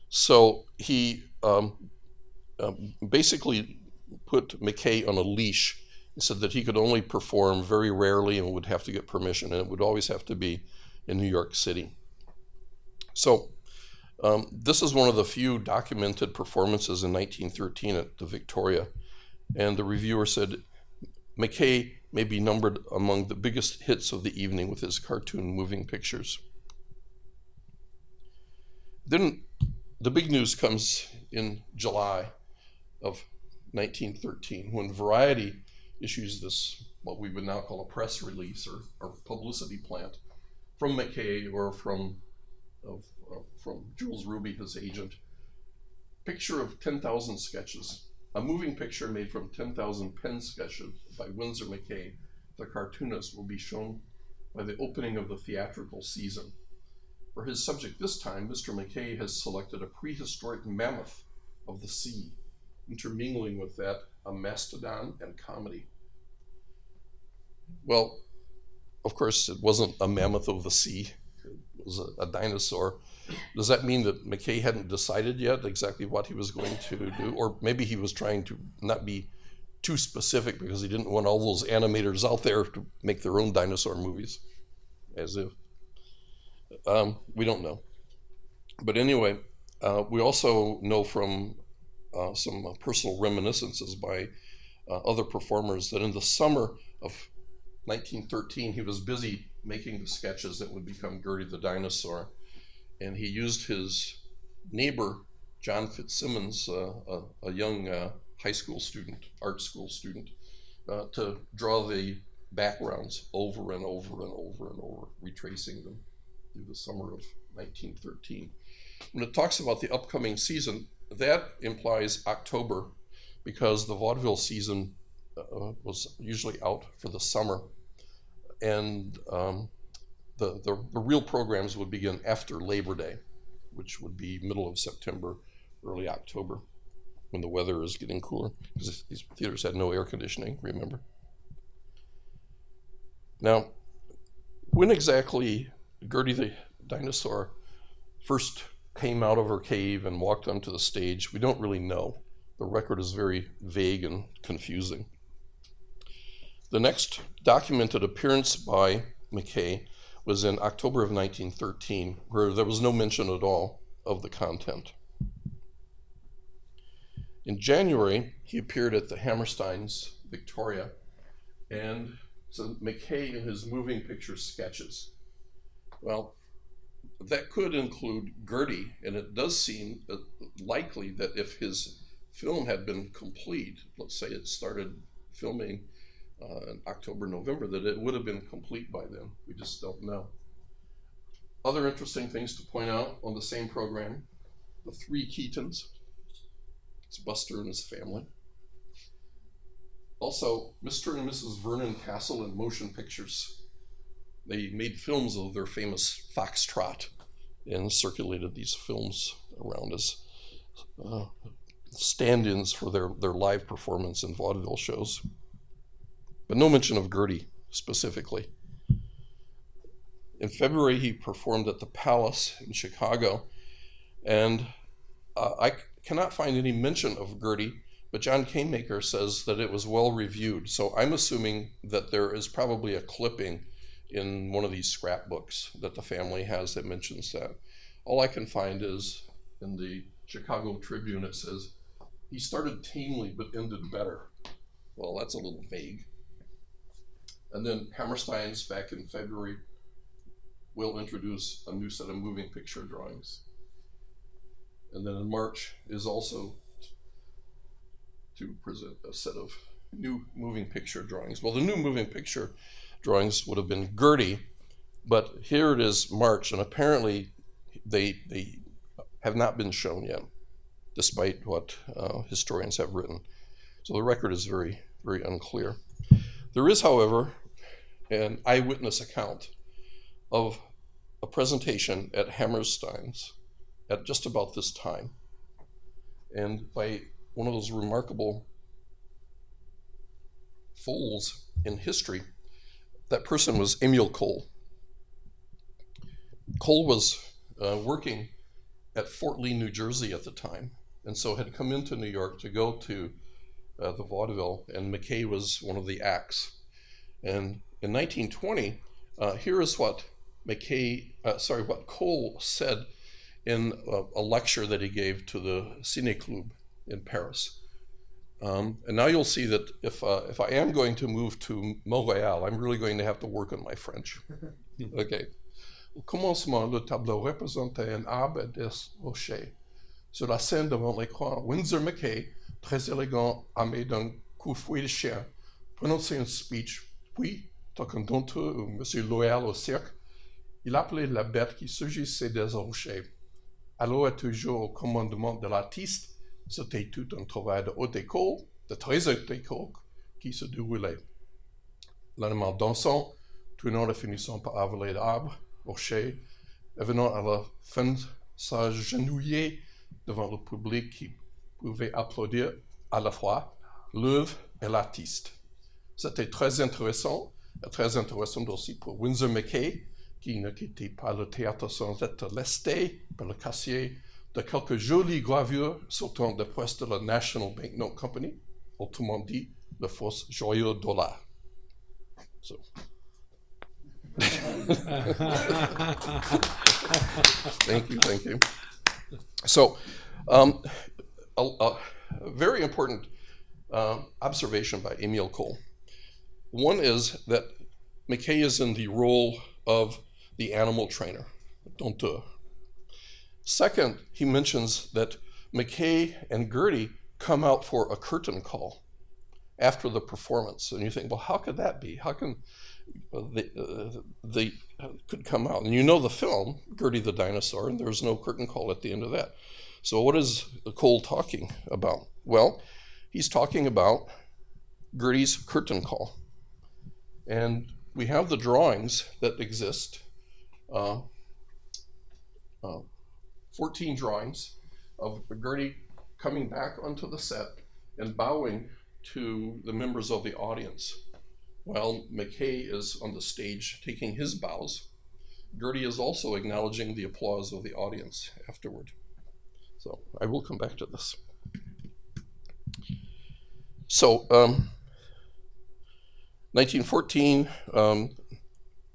So he basically put McCay on a leash and said that he could only perform very rarely and would have to get permission, and it would always have to be in New York City. So this is one of the few documented performances in 1913 at the Victoria, and the reviewer said, McCay may be numbered among the biggest hits of the evening with his cartoon moving pictures. Then the big news comes in July of 1913 when Variety issues this, what we would now call a press release or publicity plant from McCay or from Jules Ruby, his agent. Picture of 10,000 sketches, a moving picture made from 10,000 pen sketches by Winsor McCay, the cartoonist, will be shown by the opening of the theatrical season. For his subject this time, Mr. McCay has selected a prehistoric mammoth of the sea, intermingling with that a mastodon and comedy. Well, of course, it wasn't a mammoth of the sea. It was a dinosaur. Does that mean that McCay hadn't decided yet exactly what he was going to do? Or maybe he was trying to not be too specific because he didn't want all those animators out there to make their own dinosaur movies, as if. We don't know. But anyway, we also know from some personal reminiscences by other performers that in the summer of 1913, he was busy making the sketches that would become Gertie the Dinosaur. And he used his neighbor, John Fitzsimmons, a young high school student, art school student, to draw the backgrounds over and over and over and over, retracing them through the summer of 1913. When it talks about the upcoming season, that implies October because the vaudeville season was usually out for the summer. And the real programs would begin after Labor Day, which would be middle of September, early October, when the weather is getting cooler, because these theaters had no air conditioning, remember? Now, when exactly Gertie the Dinosaur first came out of her cave and walked onto the stage, we don't really know. The record is very vague and confusing. The next documented appearance by McCay was in October of 1913, where there was no mention at all of the content. In January, he appeared at the Hammerstein's Victoria, and so McCay in his moving picture sketches. Well, that could include Gertie, and it does seem likely that if his film had been complete, let's say it started filming in October, November, that it would have been complete by then. We just don't know. Other interesting things to point out on the same program, the three Keatons. It's Buster and his family. Also, Mr. and Mrs. Vernon Castle in motion pictures. They made films of their famous foxtrot and circulated these films around as stand-ins for their live performance in vaudeville shows. But no mention of Gertie specifically. In February, he performed at the Palace in Chicago, and I cannot find any mention of Gertie, but John Canemaker says that it was well reviewed. So I'm assuming that there is probably a clipping in one of these scrapbooks that the family has that mentions that. All I can find is in the Chicago Tribune, it says, he started tamely but ended better. Well, that's a little vague. And then Hammerstein's back in February will introduce a new set of moving picture drawings. And then in March is also to present a set of new moving picture drawings. Well, the new moving picture drawings would have been Gertie, but here it is March, and apparently they have not been shown yet, despite what historians have written. So the record is very, very unclear. There is, however, an eyewitness account of a presentation at Hammerstein's at just about this time. And by one of those remarkable folds in history, that person was Emil Cole. Cole was working at Fort Lee, New Jersey at the time, and so had come into New York to go to the vaudeville, and McCay was one of the acts. And in 1920, here is what what Cole said in a lecture that he gave to the Ciné Club in Paris. And now you'll see that if I am going to move to Montréal, I'm really going to have to work on my French. Okay. Au commencement, le tableau représentait un arbre des rochers. Sur la scène devant l'écran, Winsor McCay, très élégant, armé d'un coup de fouet de chien, prononçait un speech, puis, tant d'entre eux, M. Loyal au cirque, il appelait la bête qui surgissait des rochers. Alors et toujours au commandement de l'artiste, c'était tout un travail de haute école, de très haute école, qui se déroulait. L'animal dansant, tournant et finissant par avaler d'arbres, rochers, et venant à la fin s'agenouiller devant le public qui pouvait applaudir à la fois l'œuvre et l'artiste. C'était très intéressant aussi pour Winsor McCay, qui ne quittait pas le théâtre sans être lesté par le casier de quelques jolies gravures sortant de presse de la National Banknote Company, autrement dit, le faux joyeux dollar. So. Thank you. So, a very important observation by Emile Cole. One is that McCay is in the role of the animal trainer, dompteur. Second, he mentions that McCay and Gertie come out for a curtain call after the performance. And you think, well, how could that be? How can they could come out? And you know the film, Gertie the Dinosaur, and there's no curtain call at the end of that. So what is Cole talking about? Well, he's talking about Gertie's curtain call. And we have the drawings that exist, 14 drawings of Gertie coming back onto the set and bowing to the members of the audience. While McCay is on the stage taking his bows, Gertie is also acknowledging the applause of the audience afterward. So I will come back to this. So 1914,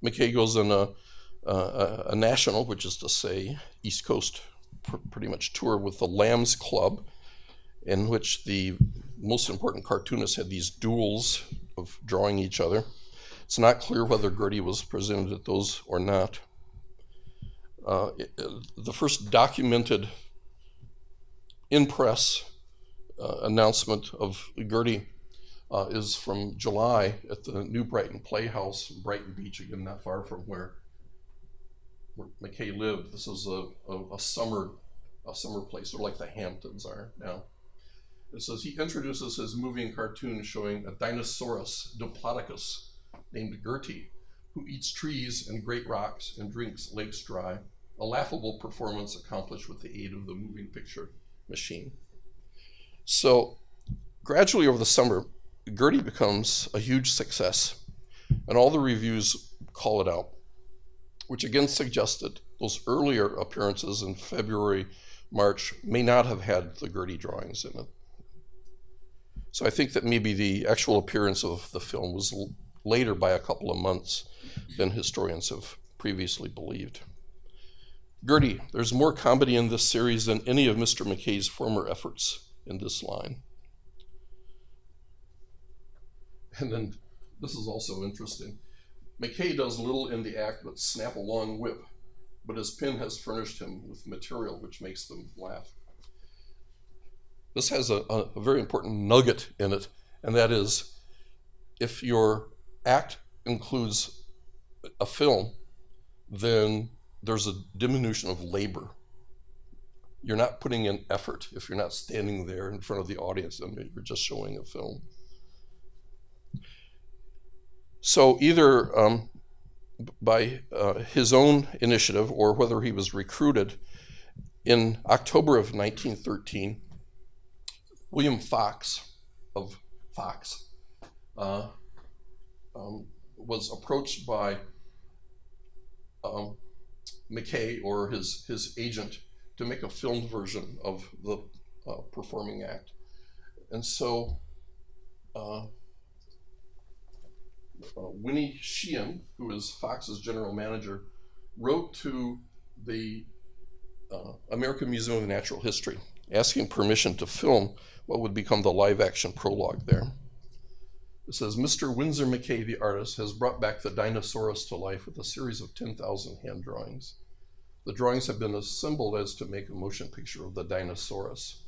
McCay goes on a national, which is to say East Coast pretty much tour with the Lambs Club, in which the most important cartoonists had these duels of drawing each other. It's not clear whether Gertie was presented at those or not. The first documented in-press announcement of Gertie is from July at the New Brighton Playhouse, Brighton Beach, again not far from where McCay lived. This is a summer place, sort of like the Hamptons are now. It says he introduces his moving cartoon showing a Dinosaurus diplodocus named Gertie, who eats trees and great rocks and drinks lakes dry, a laughable performance accomplished with the aid of the moving picture machine. So gradually over the summer, Gertie becomes a huge success, and all the reviews call it out, which again suggested those earlier appearances in February, March may not have had the Gertie drawings in it. So I think that maybe the actual appearance of the film was later by a couple of months than historians have previously believed. Gertie, there's more comedy in this series than any of Mr. McCay's former efforts in this line. And then this is also interesting. McCay does little in the act but snap a long whip, but his pen has furnished him with material which makes them laugh. This has a very important nugget in it, and that is, if your act includes a film, then there's a diminution of labor. You're not putting in effort if you're not standing there in front of the audience and you're just showing a film. So either by his own initiative or whether he was recruited, in October of 1913, William Fox of Fox was approached by McCay or his agent to make a filmed version of the performing act. And so Winnie Sheehan, who is Fox's general manager, wrote to the American Museum of Natural History asking permission to film what would become the live-action prologue there. It says, Mr. Winsor McCay, the artist, has brought back the Dinosaurus to life with a series of 10,000 hand drawings. the drawings have been assembled as to make a motion picture of the Dinosaurus.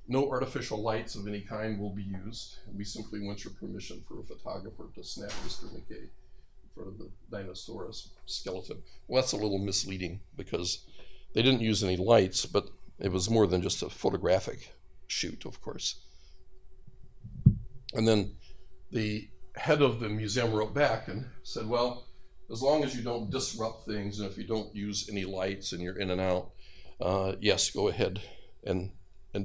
No artificial lights of any kind will be used. We simply want your permission for a photographer to snap Mr. McCay in front of the Dinosaurus skeleton. Well, that's a little misleading because they didn't use any lights, but it was more than just a photographic shoot, of course. And then the head of the museum wrote back and said, well, as long as you don't disrupt things and if you don't use any lights and you're in and out, yes, go ahead and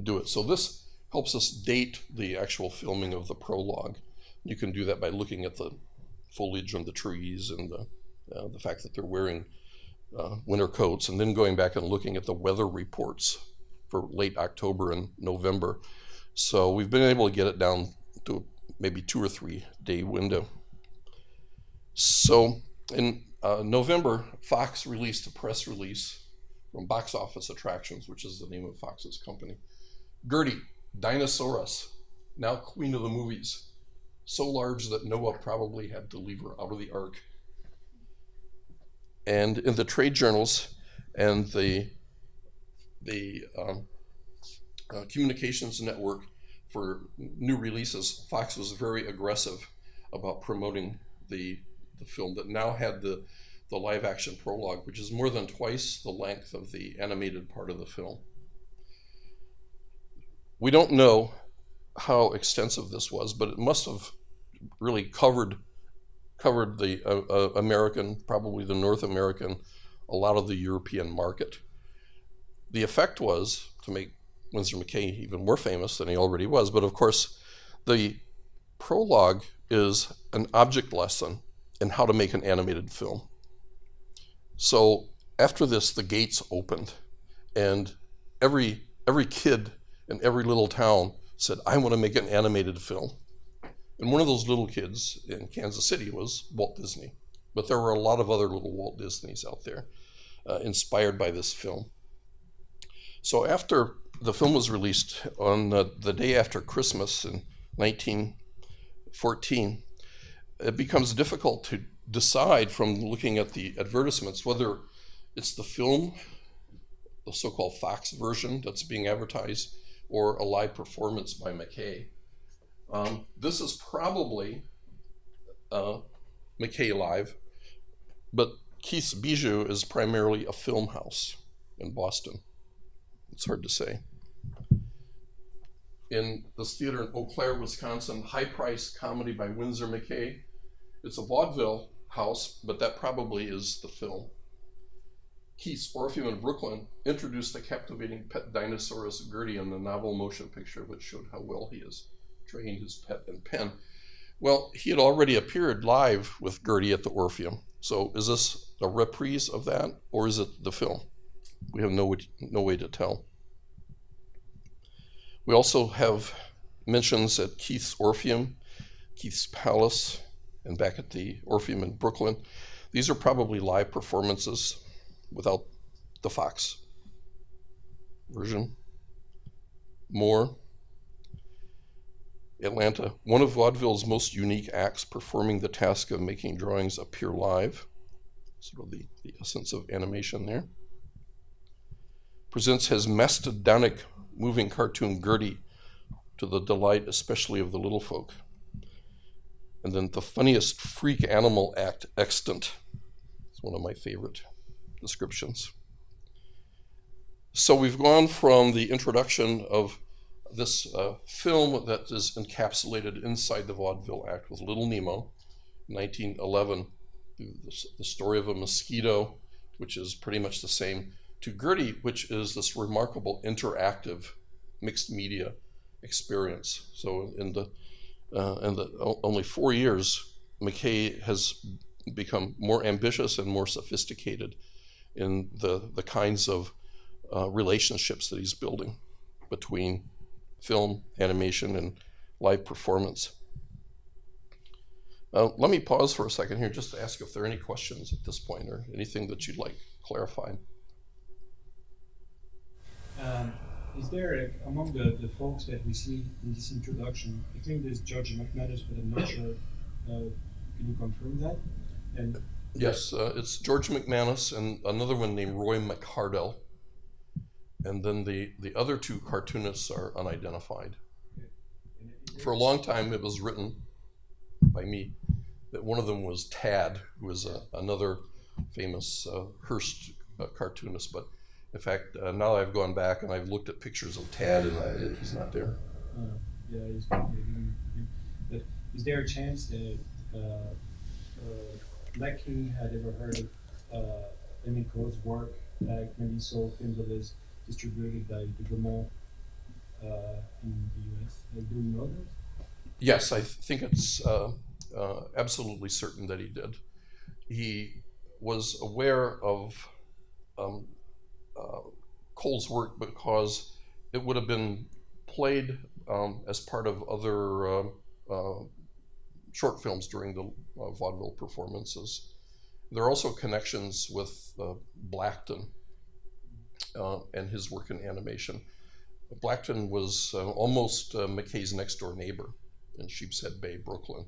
do it. So this helps us date the actual filming of the prologue. You can do that by looking at the foliage on the trees and the fact that they're wearing winter coats, and then going back and looking at the weather reports for late October and November. So we've been able to get it down to maybe 2 or 3 day window. So in November, Fox released a press release from Box Office Attractions, which is the name of Fox's company. Gertie, Dinosaurus, now queen of the movies, so large that Noah probably had to leave her out of the ark. And in the trade journals and the communications network for new releases, Fox was very aggressive about promoting the film that now had the live action prologue, which is more than twice the length of the animated part of the film. We don't know how extensive this was, but it must have really covered the American, probably the North American, a lot of the European market. The effect was to make Winsor McCay even more famous than he already was, but of course the prologue is an object lesson in how to make an animated film. So after this, the gates opened, and every kid in every little town said, I want to make an animated film. And one of those little kids in Kansas City was Walt Disney. But there were a lot of other little Walt Disneys out there inspired by this film. So after the film was released on the day after Christmas in 1914, it becomes difficult to decide from looking at the advertisements whether it's the film, the so-called Fox version that's being advertised, or a live performance by McCay. This is probably McCay live, but Keith's Bijou is primarily a film house in Boston. It's hard to say. In this theater in Eau Claire, Wisconsin, high-priced comedy by Winsor McCay. It's a vaudeville house, but that probably is the film. Keith's Orpheum in Brooklyn introduced the captivating pet dinosaurus Gertie in the novel motion picture, which showed how well he has trained his pet and pen. Well, he had already appeared live with Gertie at the Orpheum. So is this a reprise of that, or is it the film? We have no way to tell. We also have mentions at Keith's Orpheum, Keith's Palace, and back at the Orpheum in Brooklyn. These are probably live performances without the Fox version. More. Atlanta, one of vaudeville's most unique acts, performing the task of making drawings appear live. Sort of the essence of animation there. Presents his mastodonic moving cartoon Gertie to the delight especially of the little folk. And then the funniest freak animal act extant. It's one of my favorite descriptions. So we've gone from the introduction of this film that is encapsulated inside the vaudeville act with Little Nemo, 1911, the story of a mosquito, which is pretty much the same, to Gertie, which is this remarkable interactive mixed media experience. So in the only 4 years, McCay has become more ambitious and more sophisticated in the kinds of relationships that he's building between film, animation, and live performance. Let me pause for a second here just to ask if there are any questions at this point or anything that you'd like clarified. Is there, among the folks that we see in this introduction, I think there's Judge McManus, but I'm not sure, can you confirm that? And Yes, it's George McManus and another one named Roy McHardell. And then the other two cartoonists are unidentified. For a long time, it was written by me that one of them was Tad, who was another famous Hearst cartoonist. But in fact, now I've gone back and I've looked at pictures of Tad, and he's not there. Yeah, he's but is there a chance that McKay had ever heard of Emiko's work, like maybe saw films of his distributed by the Gaumont in the US? Like, do we know that? Yes, I think it's absolutely certain that he did. He was aware of Cole's work because it would have been played as part of other short films during the vaudeville performances. There are also connections with Blackton and his work in animation. Blackton was almost McKay's next door neighbor in Sheepshead Bay, Brooklyn.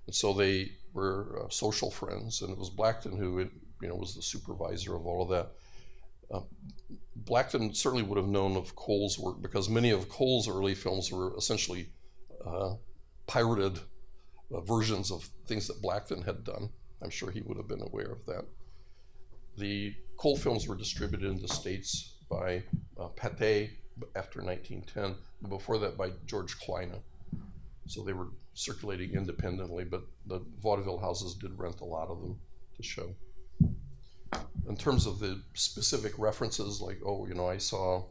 And so they were social friends, and it was Blackton who was the supervisor of all of that. Blackton certainly would have known of Cole's work because many of Cole's early films were essentially pirated versions of things that Blackton had done. I'm sure he would have been aware of that. The Cole films were distributed in the States by Pathé after 1910, but before that by George Kleine. So they were circulating independently, but the vaudeville houses did rent a lot of them to show. In terms of the specific references, like, I saw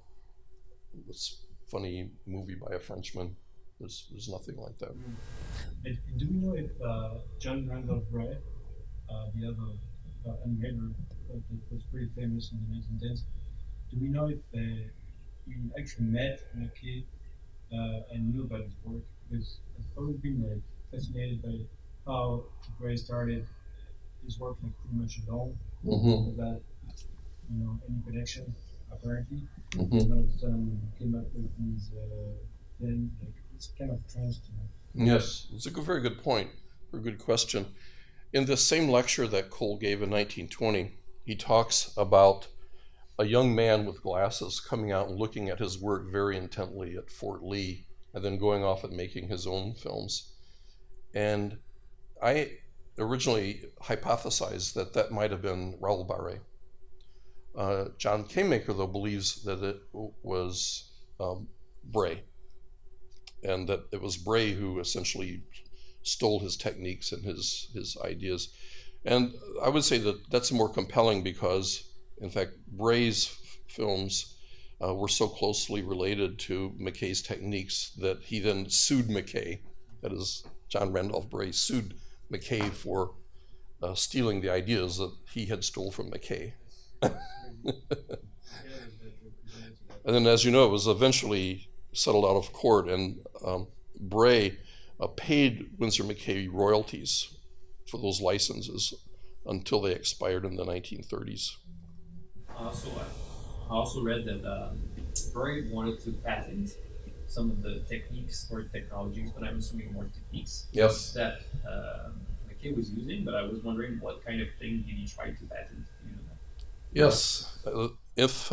this funny movie by a Frenchman, there's nothing like that. And do we know if John Randolph Bray, the other animator that was pretty famous in the 1910s, do we know if he actually met McKay and knew about his work? Because I've always been fascinated by how Bray started his work pretty much alone, without any connection apparently. And all of a sudden came up with these things. It's kind of strange to me. Yes, it's a very good point, very good question. In the same lecture that Cole gave in 1920, he talks about a young man with glasses coming out and looking at his work very intently at Fort Lee, and then going off and making his own films. And I originally hypothesized that might have been Raoul Barre. John Kingmaker, though, believes that it was Bray, and that it was Bray who essentially stole his techniques and his ideas. And I would say that that's more compelling because, in fact, Bray's films were so closely related to McKay's techniques that he then sued McKay. That is, John Randolph Bray sued McKay for stealing the ideas that he had stole from McKay. And then, as you know, it was eventually settled out of court, and Bray paid Winsor McCay royalties for those licenses until they expired in the 1930s. I also read that Bray wanted to patent some of the techniques or technologies, but I'm assuming more techniques. Yes. That McKay was using, but I was wondering what kind of thing did he try to patent? Yes. If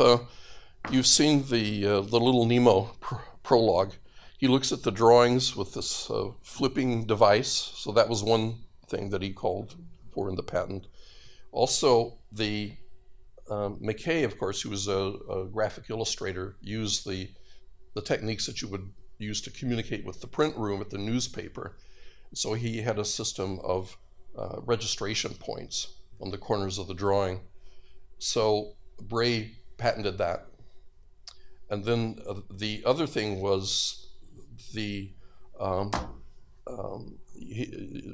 you've seen the Little Nemo prologue, he looks at the drawings with this flipping device. So that was one thing that he called for in the patent. Also, the McKay, of course, who was a graphic illustrator, used the techniques that you would use to communicate with the print room at the newspaper. So he had a system of registration points on the corners of the drawing. So Bray patented that. And then the other thing was the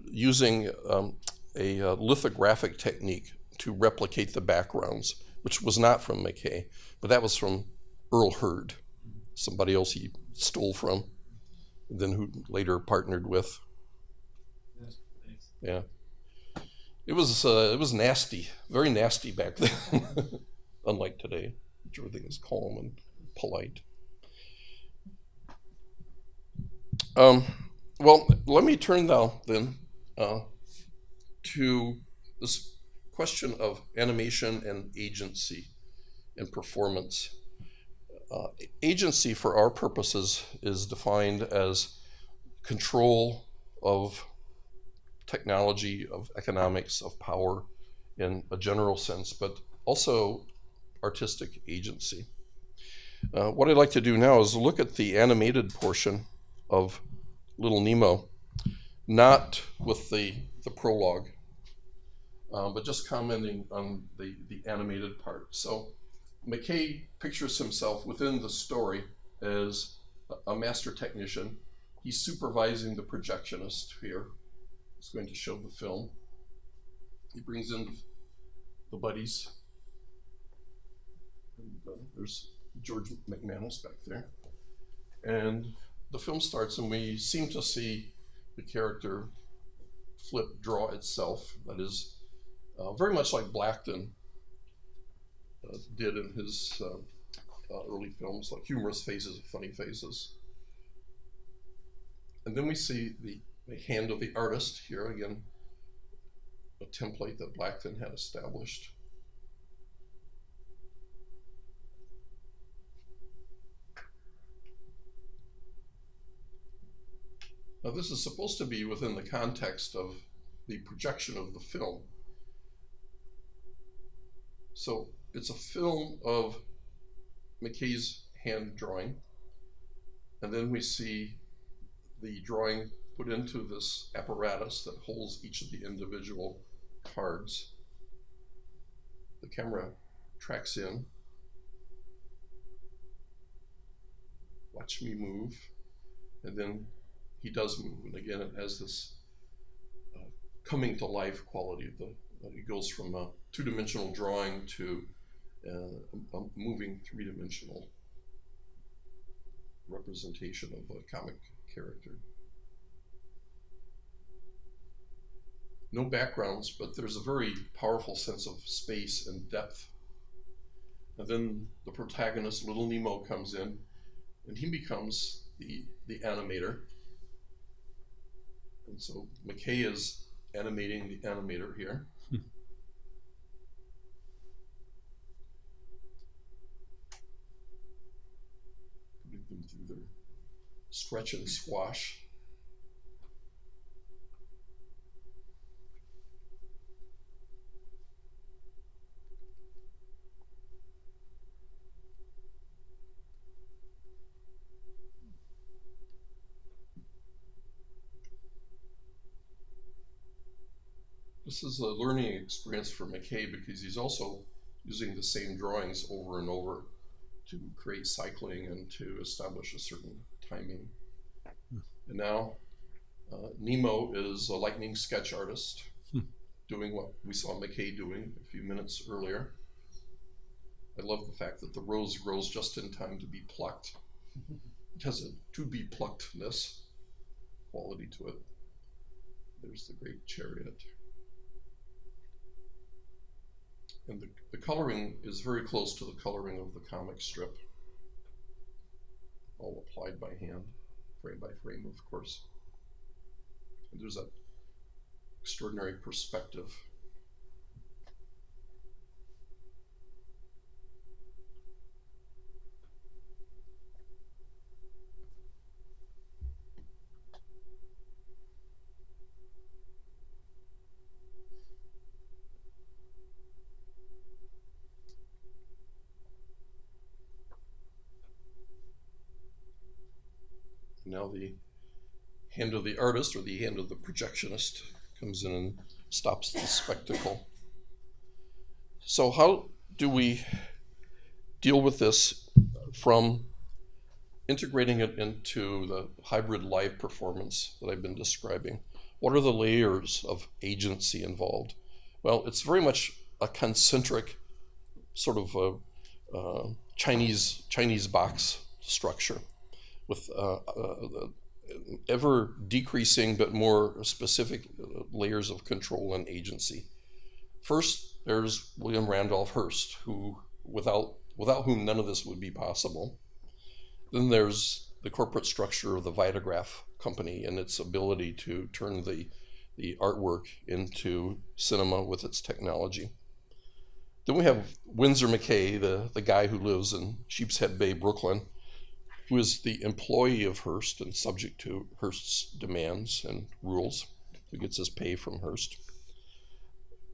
using a lithographic technique to replicate the backgrounds, which was not from McKay, but that was from Earl Hurd, somebody else he stole from, and then who later partnered with. Yeah. It was nasty, very nasty back then, unlike today, which everything is calm and polite. Well, let me turn now then to this question of animation and agency and performance. Agency for our purposes is defined as control of technology, of economics, of power in a general sense, but also artistic agency. What I'd like to do now is look at the animated portion of Little Nemo, not with the prologue, but just commenting on the animated part. So McCay pictures himself within the story as a master technician. He's supervising the projectionist here. He's going to show the film. He brings in the buddies. And, there's George McManus back there. And the film starts and we seem to see the character flip draw itself. That is very much like Blackton did in his early films, like humorous faces, funny faces. And then we see the hand of the artist here, again, a template that Blackton had established. Now this is supposed to be within the context of the projection of the film. So it's a film of McCay's hand drawing, and then we see the drawing put into this apparatus that holds each of the individual cards. The camera tracks in. Watch me move, and then he does move, and again it has this coming to life quality. It goes from a two-dimensional drawing to a moving three-dimensional representation of a comic character. No backgrounds, but there's a very powerful sense of space and depth. And then the protagonist, Little Nemo, comes in, and he becomes the animator. And so McCay is animating the animator here. Putting them through their stretch and squash. This is a learning experience for McCay because he's also using the same drawings over and over to create cycling and to establish a certain timing. And now Nemo is a lightning sketch artist doing what we saw McCay doing a few minutes earlier. I love the fact that the rose grows just in time to be plucked. It has a to-be pluckedness quality to it. There's the great chariot. And the coloring is very close to the coloring of the comic strip, all applied by hand, frame by frame, of course. And there's that extraordinary perspective. Now the hand of the artist, or the hand of the projectionist, comes in and stops the spectacle. So how do we deal with this from integrating it into the hybrid live performance that I've been describing? What are the layers of agency involved? Well, it's very much a concentric sort of a Chinese box structure, with ever decreasing but more specific layers of control and agency. First, there's William Randolph Hearst, who without whom none of this would be possible. Then there's the corporate structure of the Vitagraph company and its ability to turn the the artwork into cinema with its technology. Then we have Winsor McCay, the guy who lives in Sheepshead Bay, Brooklyn, who is the employee of Hearst and subject to Hearst's demands and rules, who gets his pay from Hearst.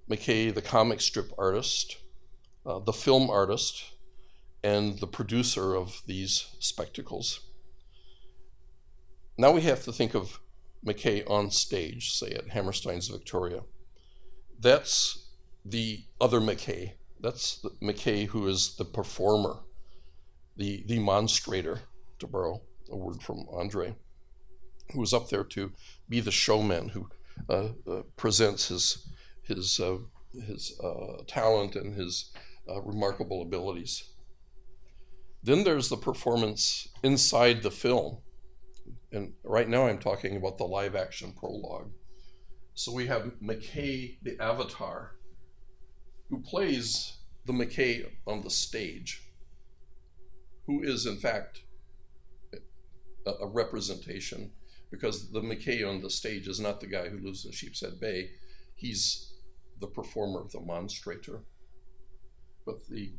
McCay, the comic strip artist, the film artist, and the producer of these spectacles. Now we have to think of McCay on stage, say at Hammerstein's Victoria. That's the other McCay. That's the McCay who is the performer, the demonstrator, to borrow a word from André, who is up there to be the showman who presents his talent and his remarkable abilities. Then there's the performance inside the film. And right now I'm talking about the live action prologue. So we have McCay, the avatar, who plays the McCay on the stage, who is in fact a representation, because the McCay on the stage is not the guy who lives in Sheepshead Bay. He's the performer, the demonstrator. But the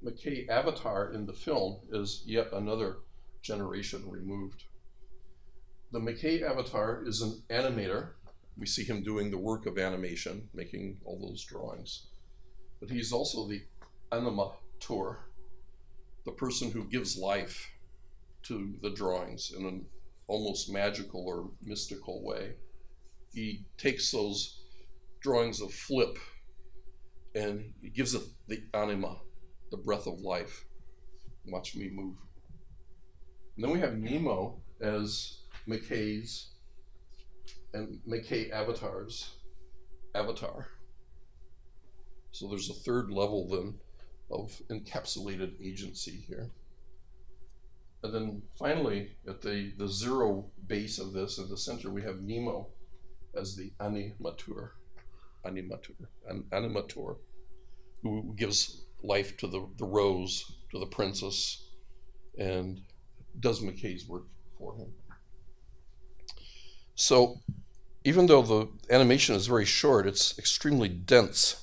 McCay avatar in the film is yet another generation removed. The McCay avatar is an animator. We see him doing the work of animation, making all those drawings. But he's also the animateur, the person who gives life to the drawings in an almost magical or mystical way. He takes those drawings of flip and he gives it the anima, the breath of life. Watch me move. And then we have Nemo as McCay's and McCay avatar's avatar. So there's a third level then of encapsulated agency here. And then finally, at the zero base of this, in the center, we have Nemo as the animateur, who gives life to the rose, to the princess, and does McCay's work for him. So even though the animation is very short, it's extremely dense.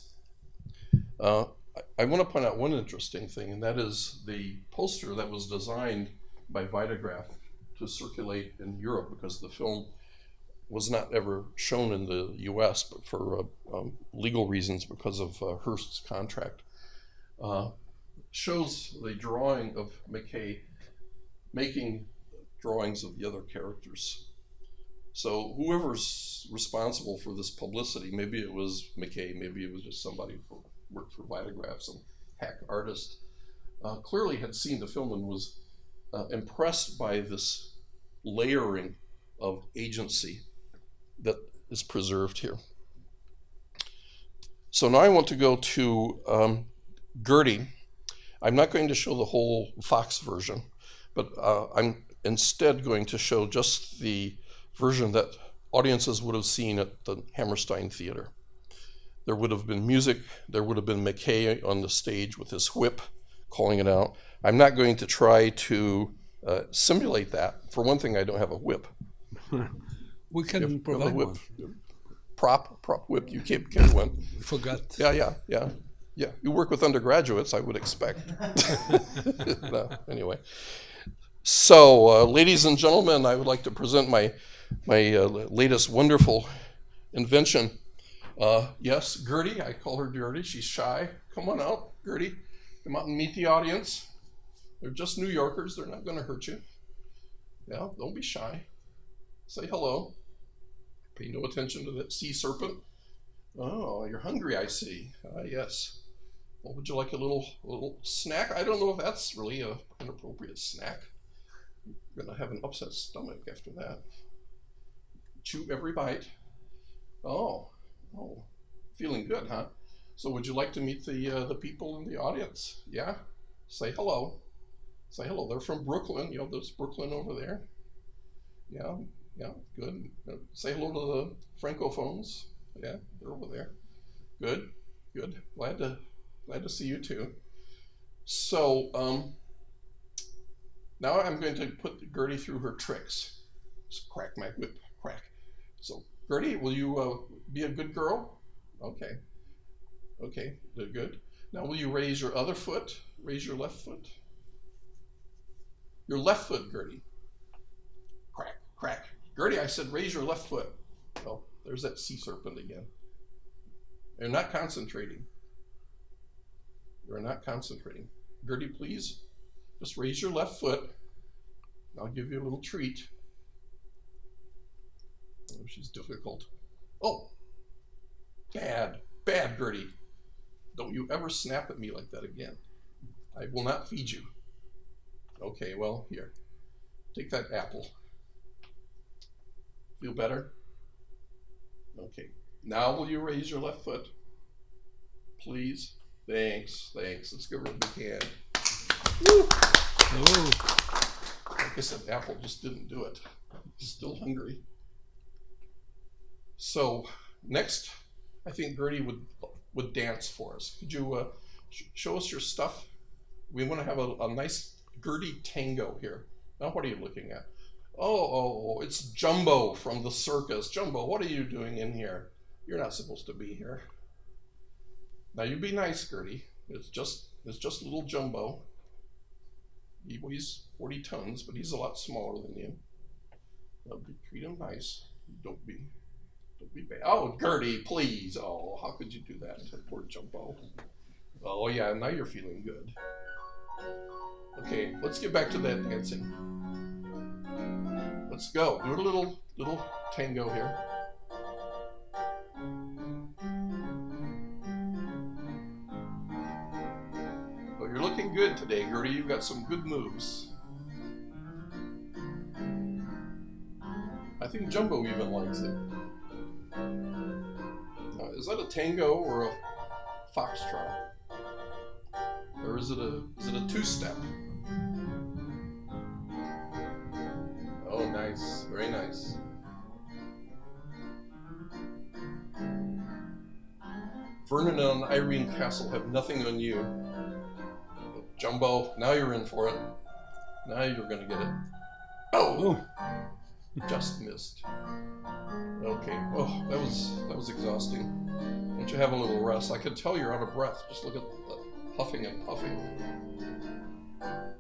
I want to point out one interesting thing, and that is the poster that was designed by Vitagraph to circulate in Europe, because the film was not ever shown in the US, but for legal reasons because of Hearst's contract, shows the drawing of McCay making drawings of the other characters. So whoever's responsible for this publicity, maybe it was McCay, maybe it was just somebody who worked for Vitagraph, some hack artist, clearly had seen the film and was impressed by this layering of agency that is preserved here. So now I want to go to Gertie. I'm not going to show the whole Fox version, but I'm instead going to show just the version that audiences would have seen at the Hammerstein Theater. There would have been music, there would have been McCay on the stage with his whip, calling it out. I'm not going to try to simulate that. For one thing, I don't have a whip. We can provide one. Prop whip, you can't get one. Forgot. Yeah. You work with undergraduates, I would expect. No, anyway. So, ladies and gentlemen, I would like to present my latest wonderful invention. Yes, Gertie, I call her Gertie, she's shy. Come on out, Gertie. Come out and meet the audience. They're just New Yorkers, they're not gonna hurt you. Yeah, don't be shy. Say hello. Pay no attention to that sea serpent. Oh, you're hungry, I see. Yes. Well, would you like a little snack? I don't know if that's really an appropriate snack. You're gonna have an upset stomach after that. Chew every bite. Oh, feeling good, huh? So would you like to meet the people in the audience? Yeah? Say hello. Say hello. They're from Brooklyn. You know, there's Brooklyn over there. Yeah, good. Say hello to the Francophones. Yeah, they're over there. Good. Glad to see you too. So now I'm going to put Gertie through her tricks. Just crack my whip, crack. So Gertie, will you be a good girl? Okay. Okay, good. Now will you raise your other foot? Raise your left foot. Your left foot, Gertie. Crack, crack. Gertie, I said raise your left foot. Oh, there's that sea serpent again. You're not concentrating. You're not concentrating. Gertie, please, just raise your left foot. I'll give you a little treat. Oh, she's difficult. Oh, bad, Gertie. Don't you ever snap at me like that again. I will not feed you. Okay, well, here. Take that apple. Feel better? Okay. Now will you raise your left foot? Please? Thanks. Let's give her a big hand. Woo! Oh. I guess that apple just didn't do it. Still hungry. So next, I think Gertie would dance for us. Could you show us your stuff? We want to have a nice Gertie tango here. Now what are you looking at? Oh, it's Jumbo from the circus. Jumbo, what are you doing in here? You're not supposed to be here. Now you be nice, Gertie. It's just little Jumbo. He weighs 40 tons, but he's a lot smaller than you. Treat him nice. Don't be bad. Oh, Gertie, please. Oh, how could you do that to poor Jumbo? Oh yeah, now you're feeling good. Okay, let's get back to that dancing. Let's go. Do a little tango here. Well, you're looking good today, Gertie. You've got some good moves. I think Jumbo even likes it. Now, is that a tango or a foxtrot? Or is it a two-step? Oh, nice. Very nice. Vernon and Irene Castle have nothing on you. Jumbo, now you're in for it. Now you're going to get it. Oh! Just missed. Okay. Oh, that was exhausting. Why don't you have a little rest? I could tell you're out of breath. Just look at the puffing and puffing. Are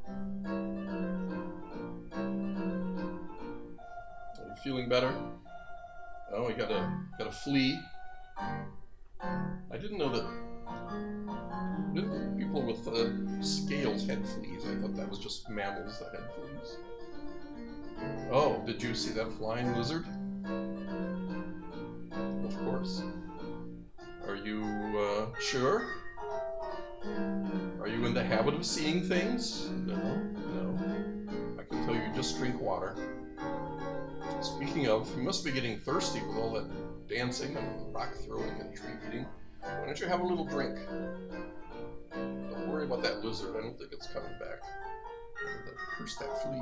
you feeling better? Oh, you got a flea. I didn't know that people with scales had fleas. I thought that was just mammals that had fleas. Oh, did you see that flying lizard? Of course. Are you sure? Are you in the habit of seeing things? No. I can tell you just drink water. Speaking of, you must be getting thirsty with all that dancing and rock throwing and tree eating. Why don't you have a little drink? Don't worry about that lizard. I don't think it's coming back. Curse that flea.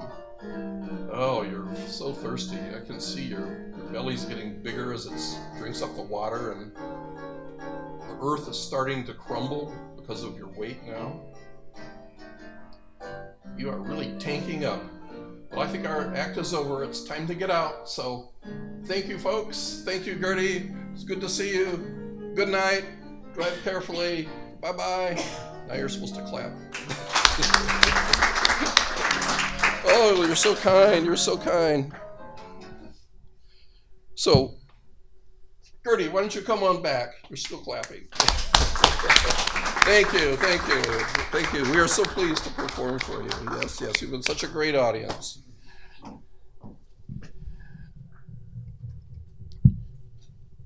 Oh, you're so thirsty. I can see your belly's getting bigger as it drinks up the water, and the earth is starting to crumble because of your weight now. You are really tanking up. Well, I think our act is over. It's time to get out. So thank you, folks. Thank you, Gertie. It's good to see you. Good night. Drive carefully. Bye-bye. Now you're supposed to clap. Oh, you're so kind. You're so kind. So, Gertie, why don't you come on back? You're still clapping. Thank you. We are so pleased to perform for you. Yes, you've been such a great audience.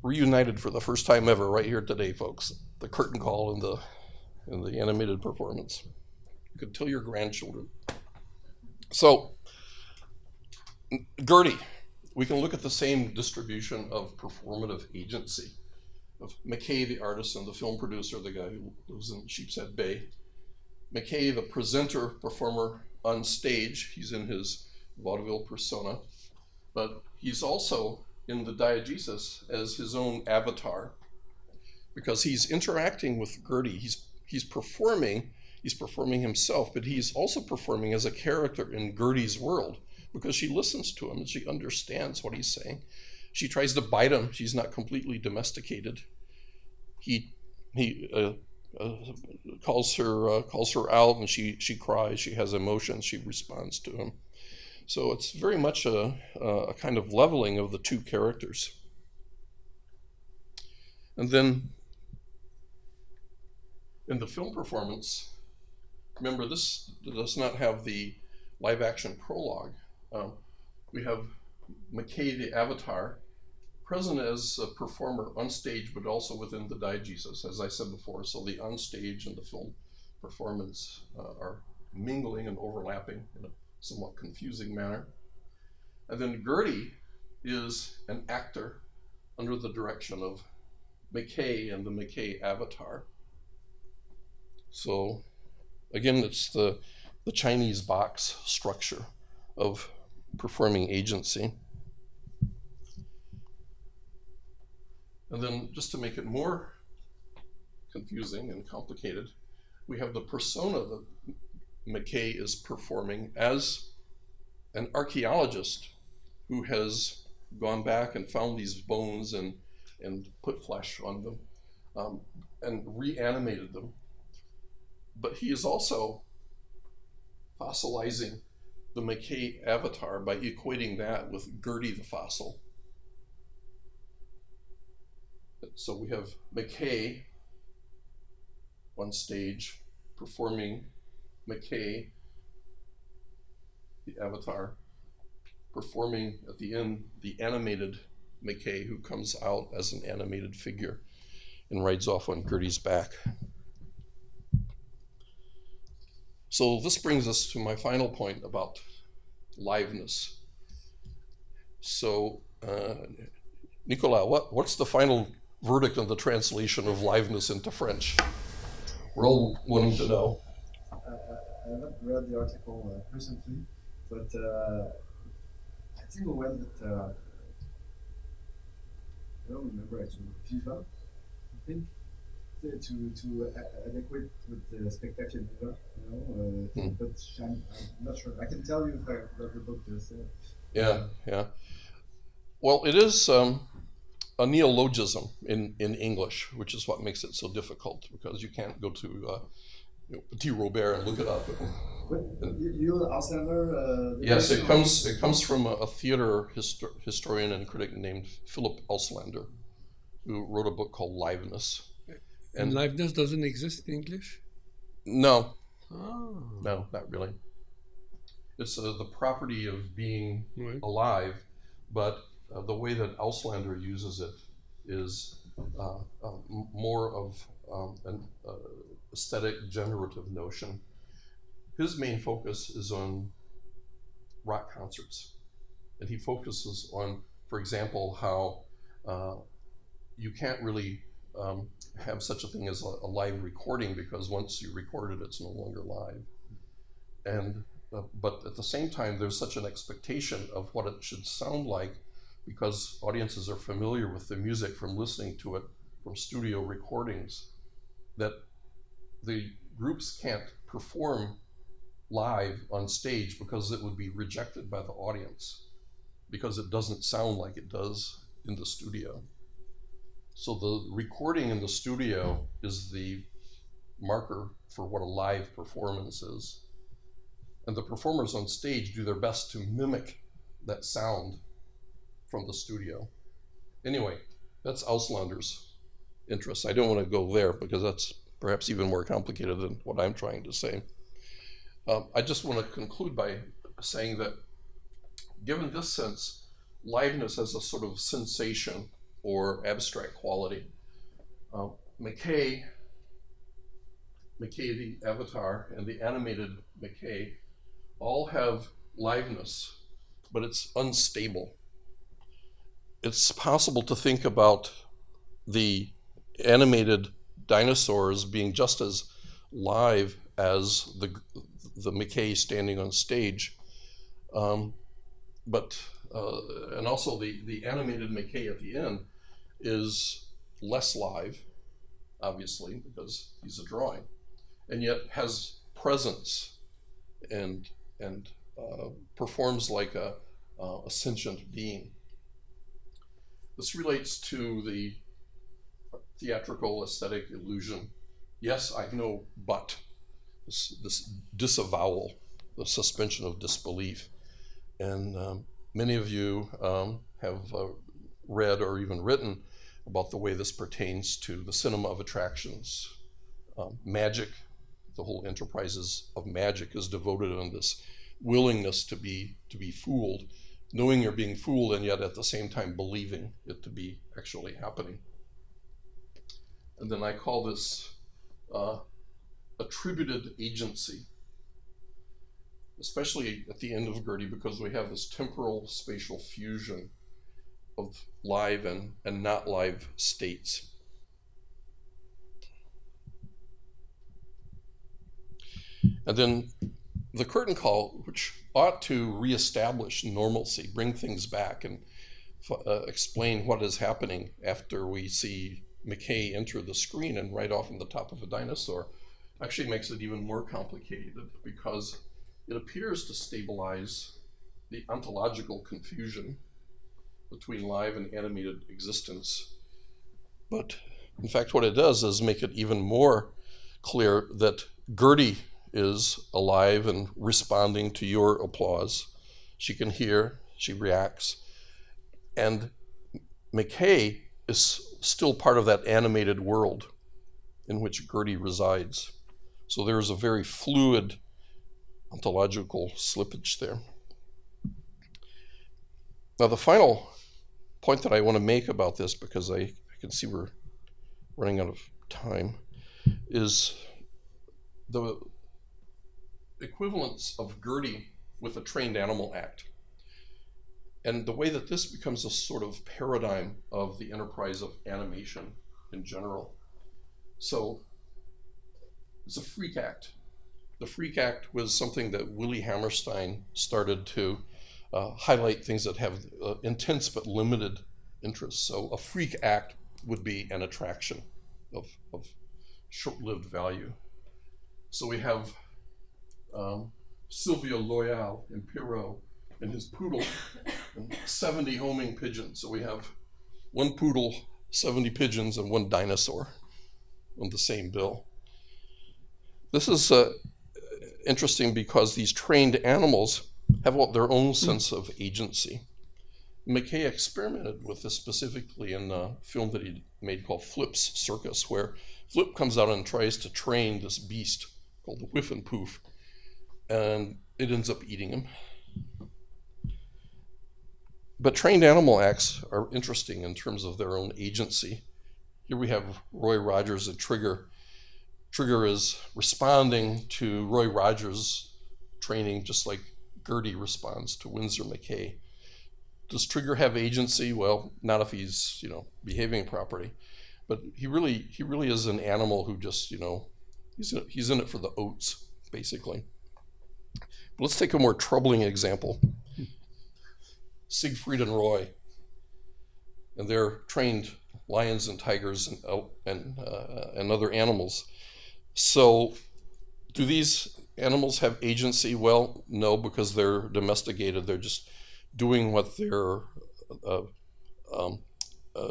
Reunited for the first time ever right here today, folks. The curtain call and the animated performance. You could tell your grandchildren. So, Gertie, we can look at the same distribution of performative agency of McCay, the artist, and the film producer, the guy who lives in Sheepshead Bay. McCay, the presenter, performer on stage. He's in his vaudeville persona, but he's also in the diegesis as his own avatar, because he's interacting with Gertie. He's performing himself, but he's also performing as a character in Gertie's world, because she listens to him and she understands what he's saying. She tries to bite him. She's not completely domesticated. He calls her out, and she cries. She has emotions. She responds to him. So it's very much a kind of leveling of the two characters. And then in the film performance, remember, this does not have the live action prologue. We have McCay the avatar present as a performer on stage, but also within the diegesis, as I said before. So the on stage and the film performance are mingling and overlapping in a somewhat confusing manner. And then Gertie is an actor under the direction of McCay and the McCay avatar. So again, it's the Chinese box structure of performing agency. And then just to make it more confusing and complicated, we have the persona that McCay is performing as an archaeologist who has gone back and found these bones and put flesh on them and reanimated them. But he is also fossilizing the McCay avatar by equating that with Gertie the fossil. So we have McCay on stage performing McCay, the avatar, performing at the end the animated McCay, who comes out as an animated figure and rides off on Gertie's back. So this brings us to my final point about liveness. So Nicolas, what's the final verdict on the translation of liveness into French? We're all wanting to know. I haven't read the article recently, but I think we went at, I don't remember actually, Viva, I think, to adequate with the spectacle Viva, but I'm not sure. I can tell you if I read the book just Yeah. Well, it is a neologism in English, which is what makes it so difficult, because you can't go to Petit Robert and look it up. You Auslander? Yes, it comes from a theater historian and critic named Philip Auslander, who wrote a book called Liveness. And liveness doesn't exist in English? No. Oh. No, not really. It's the property of being Right. alive, but the way that Auslander uses it is more of an aesthetic generative notion. His main focus is on rock concerts, and he focuses on, for example, how you can't really have such a thing as a live recording, because once you record it, it's no longer live. And but at the same time, there's such an expectation of what it should sound like, because audiences are familiar with the music from listening to it from studio recordings, that the groups can't perform live on stage because it would be rejected by the audience, because it doesn't sound like it does in the studio. So the recording in the studio is the marker for what a live performance is. And the performers on stage do their best to mimic that sound from the studio. Anyway, that's Auslander's interest. I don't want to go there because that's perhaps even more complicated than what I'm trying to say. I just want to conclude by saying that given this sense, liveness has a sort of sensation or abstract quality. McCay the avatar and the animated McCay all have liveness, but it's unstable. It's possible to think about the animated dinosaurs being just as live as the McCay standing on stage, but and also the animated McCay at the end is less live, obviously, because he's a drawing, and yet has presence and performs like a sentient being. This relates to the theatrical aesthetic illusion. Yes, I know, but this disavowal, the suspension of disbelief. And many of you have read or even written about the way this pertains to the cinema of attractions. Magic, the whole enterprises of magic is devoted on this willingness to be fooled, knowing you're being fooled and yet at the same time believing it to be actually happening. And then I call this attributed agency, especially at the end of Gertie, because we have this temporal spatial fusion of live and not live states. And then the curtain call, which ought to reestablish normalcy, bring things back and explain what is happening after we see McCay enter the screen and ride off on the top of a dinosaur, actually makes it even more complicated, because it appears to stabilize the ontological confusion between live and animated existence. But in fact, what it does is make it even more clear that Gertie is alive and responding to your applause. She can hear, she reacts. And McCay is still part of that animated world in which Gertie resides. So there is a very fluid ontological slippage there. Now the final point that I want to make about this, because I can see we're running out of time, is the equivalence of Gertie with a trained animal act, and the way that this becomes a sort of paradigm of the enterprise of animation in general. So it's a freak act. The freak act was something that Willie Hammerstein started to highlight things that have intense but limited interest. So a freak act would be an attraction of short-lived value. So we have Sylvia Loyal in Pierrot and his poodle and 70 homing pigeons. So we have one poodle, 70 pigeons, and one dinosaur on the same bill. This is interesting because these trained animals have their own sense of agency. McCay experimented with this specifically in a film that he made called Flip's Circus, where Flip comes out and tries to train this beast called the Whiff and Poof, and it ends up eating him. But trained animal acts are interesting in terms of their own agency. Here we have Roy Rogers and Trigger. Trigger is responding to Roy Rogers' training just like Gertie responds to Winsor McCay. Does Trigger have agency? Well, not if he's, behaving properly. But he really is an animal who just, he's in it for the oats, basically. But let's take a more troubling example. Siegfried and Roy, and they're trained lions and tigers and other animals. So do these animals have agency? Well, no, because they're domesticated. They're just doing what they're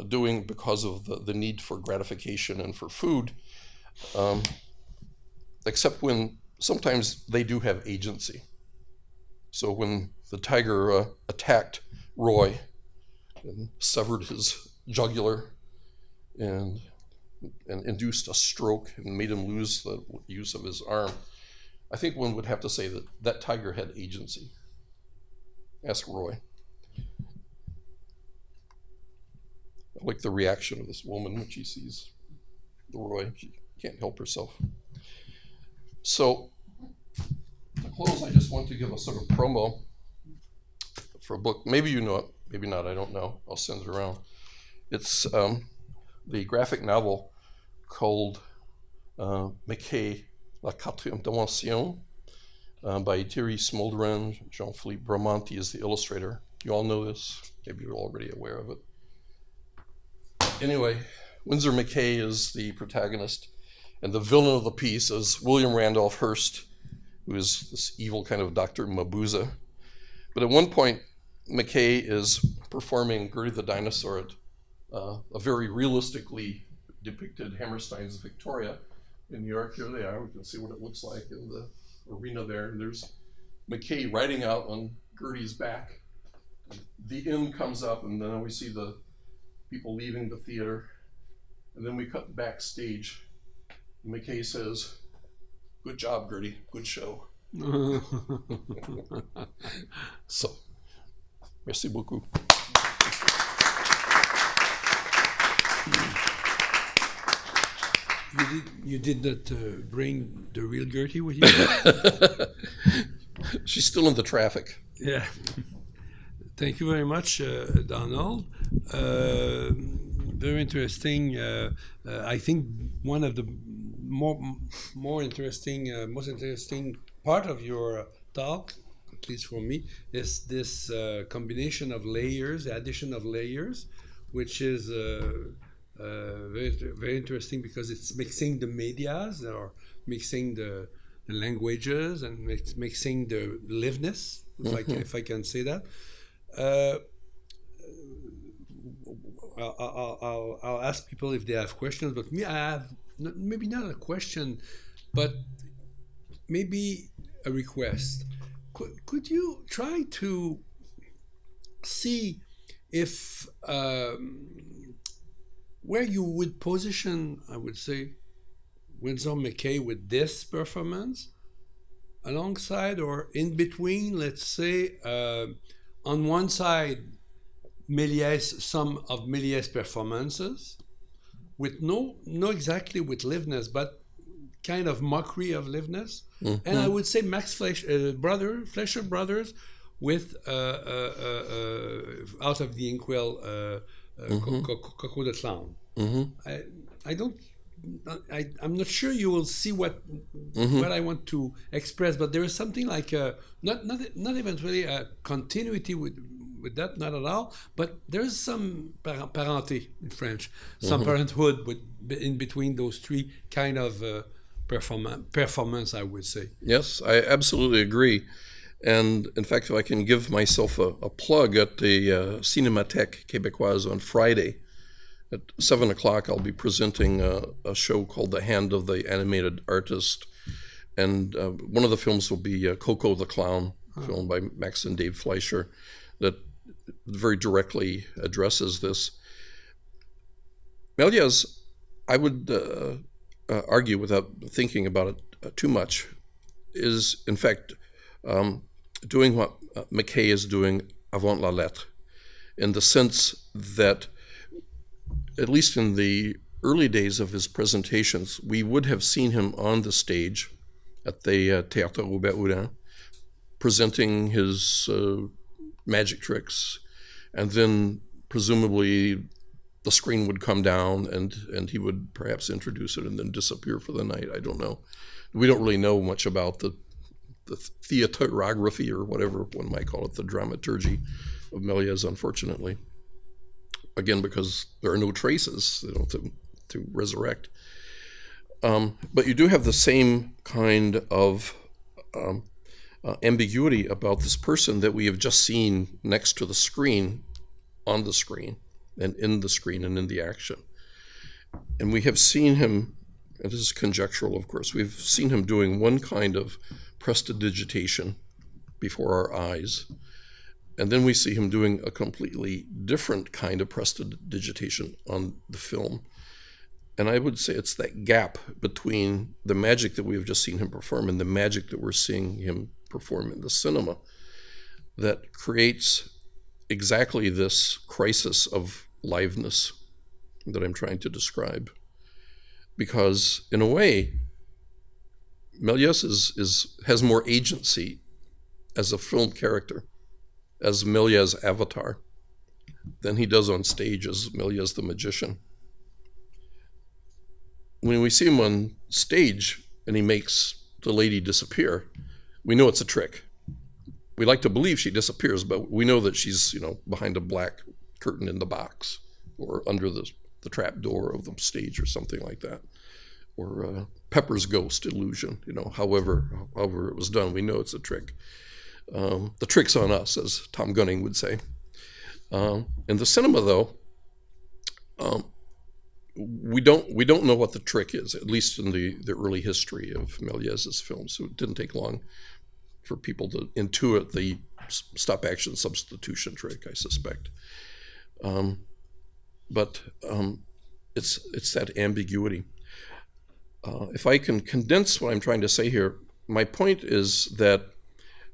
doing because of the need for gratification and for food, except when sometimes they do have agency. So when the tiger attacked Roy and severed his jugular and induced a stroke and made him lose the use of his arm, I think one would have to say that that tiger had agency. Ask Roy. I like the reaction of this woman when she sees the Roy. She can't help herself. So to close, I just want to give a sort of promo for a book. Maybe you know it, maybe not, I don't know. I'll send it around. It's the graphic novel called McCay, La Quatrième Dimension, by Thierry Smolderin. Jean-Philippe Bramanti is the illustrator. You all know this. Maybe you're already aware of it. Anyway, Winsor McCay is the protagonist, and the villain of the piece is William Randolph Hearst, who is this evil kind of Dr. Mabuse. But at one point, McCay is performing Gertie the Dinosaur at a very realistically depicted Hammerstein's Victoria in New York. Here they are. We can see what it looks like in the arena there. And there's McCay riding out on Gertie's back. The end comes up, and then we see the people leaving the theater. And then we cut backstage. McCay says, "Good job, Gertie. Good show." So, merci beaucoup. You did not bring the real Gertie with you? She's still in the traffic. Yeah. Thank you very much, Donald. Very interesting. I think one of the most interesting part of your talk, at least for me, is this combination of layers, addition of layers, which is very interesting because it's mixing the medias or mixing the languages and mixing the liveness, if I can say that. I'll ask people if they have questions, but me, I have maybe not a question, but maybe a request. Could you try to see if where you would position, I would say, Winsor McCay with this performance, alongside or in between, let's say, on one side, some of Méliès performances, with no exactly with liveness, but kind of mockery of liveness, and I would say Max Fleischer brothers with out of the Inkwell. Coco the Clown. I'm not sure you will see what I want to express, but there is something like not even really a continuity with that, not at all, but there's some parenté in French, some parenthood in between those three kind of performance, I would say. Yes, I absolutely agree. And in fact, if I can give myself a plug at the Cinémathèque Québécoise on Friday at 7 o'clock, I'll be presenting a show called The Hand of the Animated Artist. And one of the films will be Coco the Clown, filmed by Max and Dave Fleischer, that very directly addresses this. Méliès, I would argue without thinking about it too much, is in fact doing what McCay is doing avant la lettre, in the sense that, at least in the early days of his presentations, we would have seen him on the stage at the Théâtre Robert Houdin, presenting his magic tricks, and then presumably the screen would come down and he would perhaps introduce it and then disappear for the night. I don't know. We don't really know much about the theaterography, or whatever one might call it, the dramaturgy of Méliès, unfortunately. Again, because there are no traces, to resurrect. But you do have the same kind of ambiguity about this person that we have just seen next to the screen, on the screen, and in the screen, and in the action. And we have seen him, and this is conjectural, of course, we've seen him doing one kind of prestidigitation before our eyes, and then we see him doing a completely different kind of prestidigitation on the film. And I would say it's that gap between the magic that we've just seen him perform and the magic that we're seeing him perform in the cinema that creates exactly this crisis of liveness that I'm trying to describe. Because in a way, Méliès has more agency as a film character, as Méliès' avatar, than he does on stage as Méliès the magician. When we see him on stage and he makes the lady disappear, we know it's a trick. We like to believe she disappears, but we know that she's, behind a black curtain in the box, or under the trap door of the stage, or something like that. Or Pepper's ghost illusion, however it was done, we know it's a trick. The trick's on us, as Tom Gunning would say. In the cinema, though, we don't know what the trick is, at least in the early history of Méliès's films. So it didn't take long for people to intuit the stop action substitution trick, I suspect. But it's that ambiguity. If I can condense what I'm trying to say here, my point is that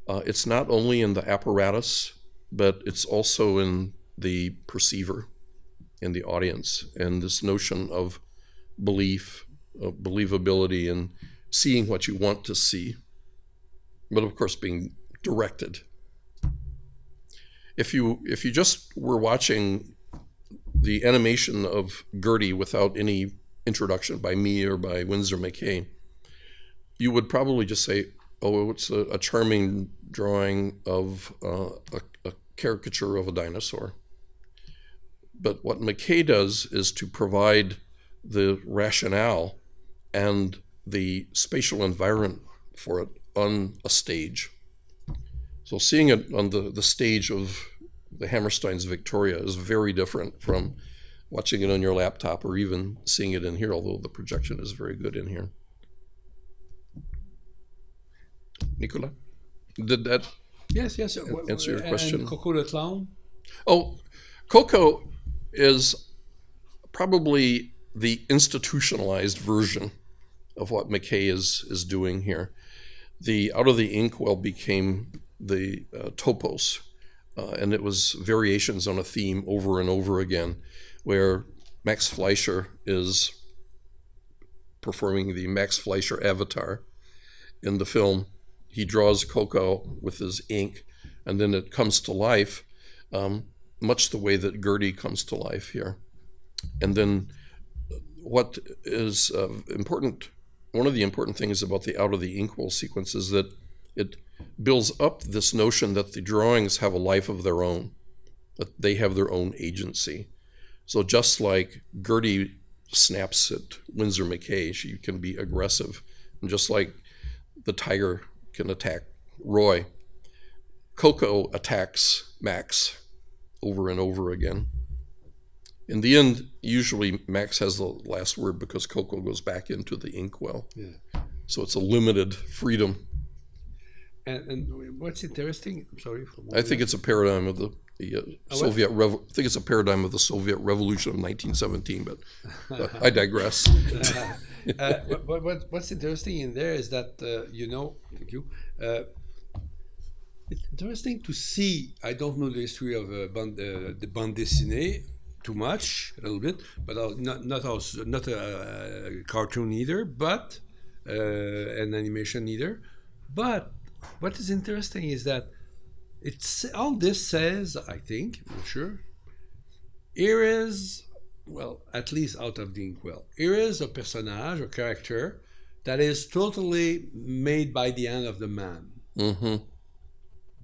it's not only in the apparatus, but it's also in the perceiver, in the audience, and this notion of belief, of believability, and seeing what you want to see, but of course being directed. If you just were watching the animation of Gertie without any introduction by me or by Winsor McCay, you would probably just say, oh, it's a charming drawing of a caricature of a dinosaur. But what McCay does is to provide the rationale and the spatial environment for it on a stage. So seeing it on the stage of the Hammerstein's Victoria is very different from watching it on your laptop or even seeing it in here, although the projection is very good in here. Nicolas, did that Yes. answer your question? And Coco the Clown? Oh, Coco is probably the institutionalized version of what McCay is doing here. The Out of the Inkwell became the topos, and it was variations on a theme over and over again, where Max Fleischer is performing the Max Fleischer avatar in the film. He draws Coco with his ink, and then it comes to life, much the way that Gertie comes to life here. And then what is important, one of the important things about the Out of the Inkwell sequence is that it builds up this notion that the drawings have a life of their own, that they have their own agency. So just like Gertie snaps at Winsor McCay, she can be aggressive. And just like the tiger can attack Roy, Coco attacks Max over and over again. In the end, usually Max has the last word because Coco goes back into the inkwell. Yeah. So it's a limited freedom. And what's interesting? I'm sorry. I think it's a paradigm of the Soviet. I think it's a paradigm of the Soviet Revolution of 1917. But I digress. What's interesting in there is that thank you. It's interesting to see. I don't know the history of the bande dessinée too much, a little bit, but not a cartoon either, but an animation either. But what is interesting is that it's all this says, I think, I'm sure, here is, well, at least Out of the Inkwell, here is a personage, a character that is totally made by the hand of the man. Mm-hmm.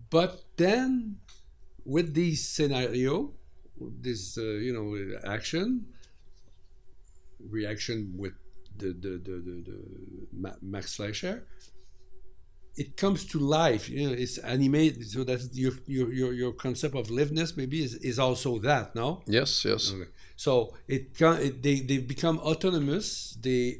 But then, with this scenario, this action, reaction with the Max Fleischer, it comes to life. It's animated. So that's your concept of liveness maybe is also that, no? Yes. Okay. So they become autonomous. They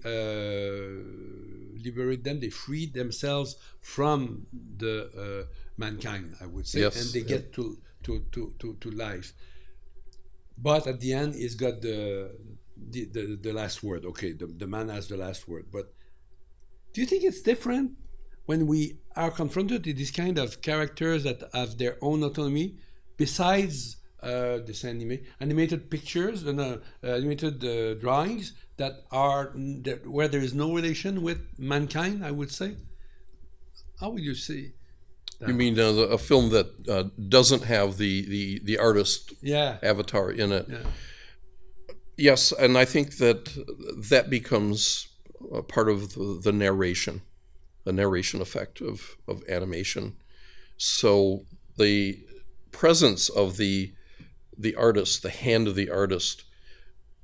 liberate them. They free themselves from the mankind, I would say, yes, and they get to life. But at the end, it's got the last word. Okay, the man has the last word. But do you think it's different when we are confronted with these kind of characters that have their own autonomy, besides this animated pictures and animated drawings where there is no relation with mankind, I would say? How would you say that? You mean a film that doesn't have the artist avatar in it? Yeah. Yes, and I think that becomes a part of the narration effect of animation. So the presence of the artist, the hand of the artist,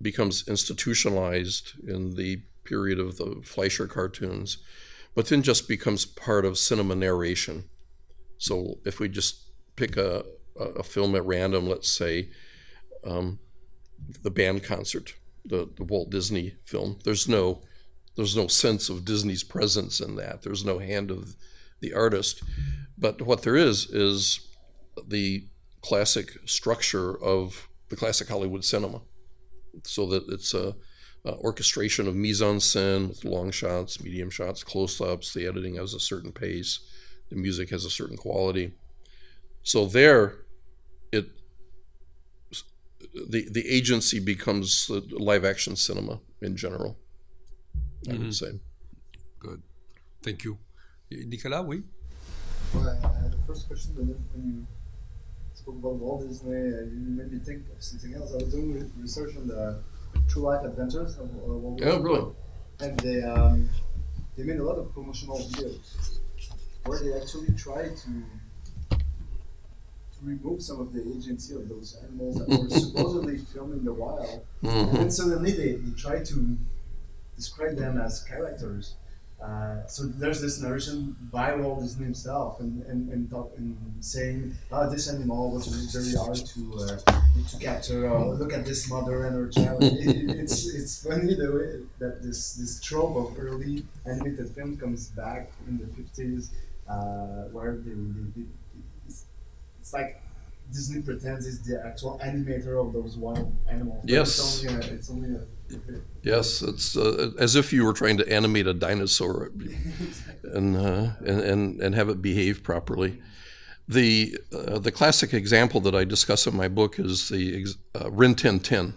becomes institutionalized in the period of the Fleischer cartoons, but then just becomes part of cinema narration. So if we just pick a film at random, let's say, the band concert, the Walt Disney film. There's no sense of Disney's presence in that. There's no hand of the artist. But what there is the classic structure of the classic Hollywood cinema, so that it's a orchestration of mise-en-scène with long shots, medium shots, close-ups. The editing has a certain pace. The music has a certain quality. So there, the agency becomes live-action cinema in general, I would say. Good. Thank you. Nicolas, oui? Well, the first question, when you spoke about Walt Disney, you made me think of something else. I was doing research on the True Life Adventures of Walt Disney. Oh, really? And they made a lot of promotional videos where they actually try to remove some of the agency of those animals that were supposedly filmed in the wild. And then suddenly they try to describe them as characters. So there's this narration by Walt Disney himself, and saying, "Oh, this animal was very hard to capture. Look at this mother and her child." It's funny the way that this trope of early animated film comes back in the 50s, where it's like Disney pretends it's the actual animator of those wild animals. But Yes. It's only a Yes, it's as if you were trying to animate a dinosaur and have it behave properly. The classic example that I discuss in my book is the Rin Tin Tin,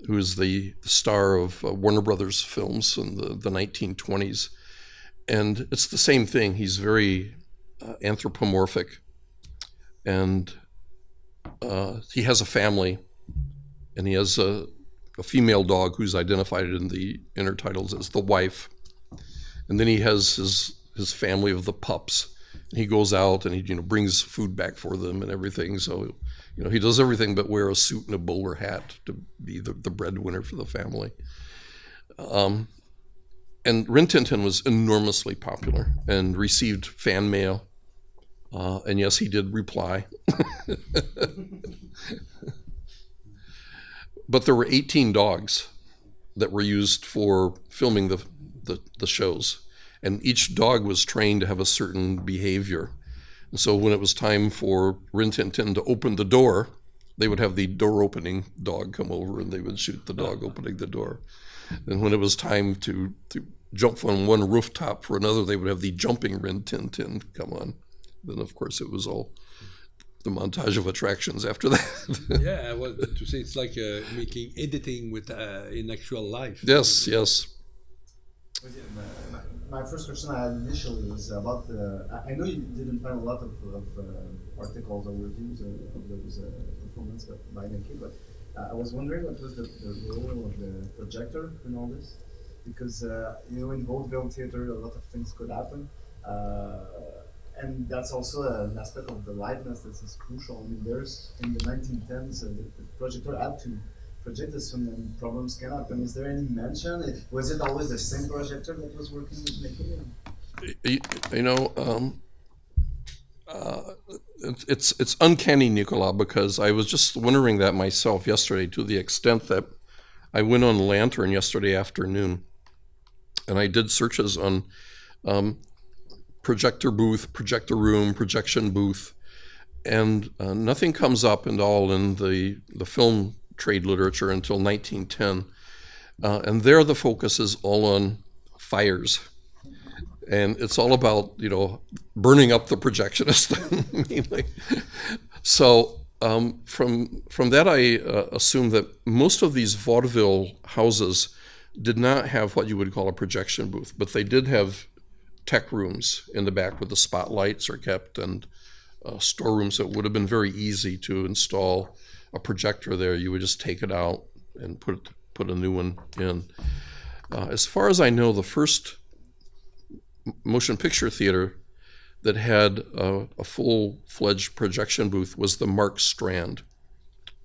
who is the star of Warner Brothers films in the 1920s. And it's the same thing. He's very anthropomorphic, and he has a family, and he has a female dog who's identified in the inner titles as the wife. And then he has his family of the pups. And he goes out and he brings food back for them and everything. So he does everything but wear a suit and a bowler hat to be the breadwinner for the family. And Rin Tin Tin was enormously popular and received fan mail. And yes, he did reply. But there were 18 dogs that were used for filming the shows. And each dog was trained to have a certain behavior. And so when it was time for Rin Tin Tin to open the door, they would have the door opening dog come over and they would shoot the dog opening the door. And when it was time to jump from one rooftop for another, they would have the jumping Rin Tin Tin come on. Then of course it was all the montage of attractions after that. Yeah, well, to say it's like making editing with in actual life. Yes. My first question I had initially was about I know you didn't find a lot of articles or reviews of those performances by Nicky, but I was wondering what was the role of the projector in all this, because in vaudeville theater a lot of things could happen. And that's also an aspect of the liveness that is crucial. I mean, there's in the 1910s, the projector had to project this film, and problems can happen. Is there any mention? Was it always the same projector that was working with Nicky? It's uncanny, Nicolas, because I was just wondering that myself yesterday, to the extent that I went on Lantern yesterday afternoon, and I did searches on projector booth, projector room, projection booth, and nothing comes up at all in the film trade literature until 1910. And there the focus is all on fires. And it's all about, burning up the projectionist. Mainly. So from that I assume that most of these vaudeville houses did not have what you would call a projection booth, but they did have tech rooms in the back where the spotlights are kept, and storerooms that would have been very easy to install a projector there. You would just take it out and put a new one in. As far as I know, the first motion picture theater that had a full-fledged projection booth was the Mark Strand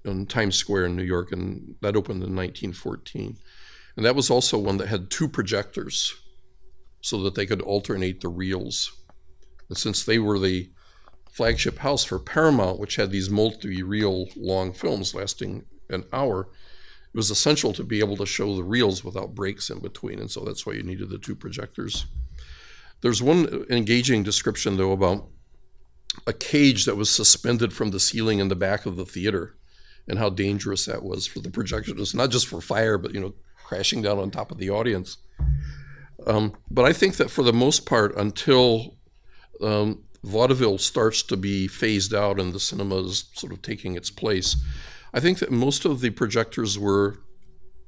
in Times Square in New York, and that opened in 1914. And that was also one that had two projectors, so that they could alternate the reels. And since they were the flagship house for Paramount, which had these multi-reel long films lasting an hour, it was essential to be able to show the reels without breaks in between, and so that's why you needed the two projectors. There's one engaging description, though, about a cage that was suspended from the ceiling in the back of the theater and how dangerous that was for the projectionists, not just for fire, but, crashing down on top of the audience. But I think that for the most part, until vaudeville starts to be phased out and the cinema is sort of taking its place, I think that most of the projectors were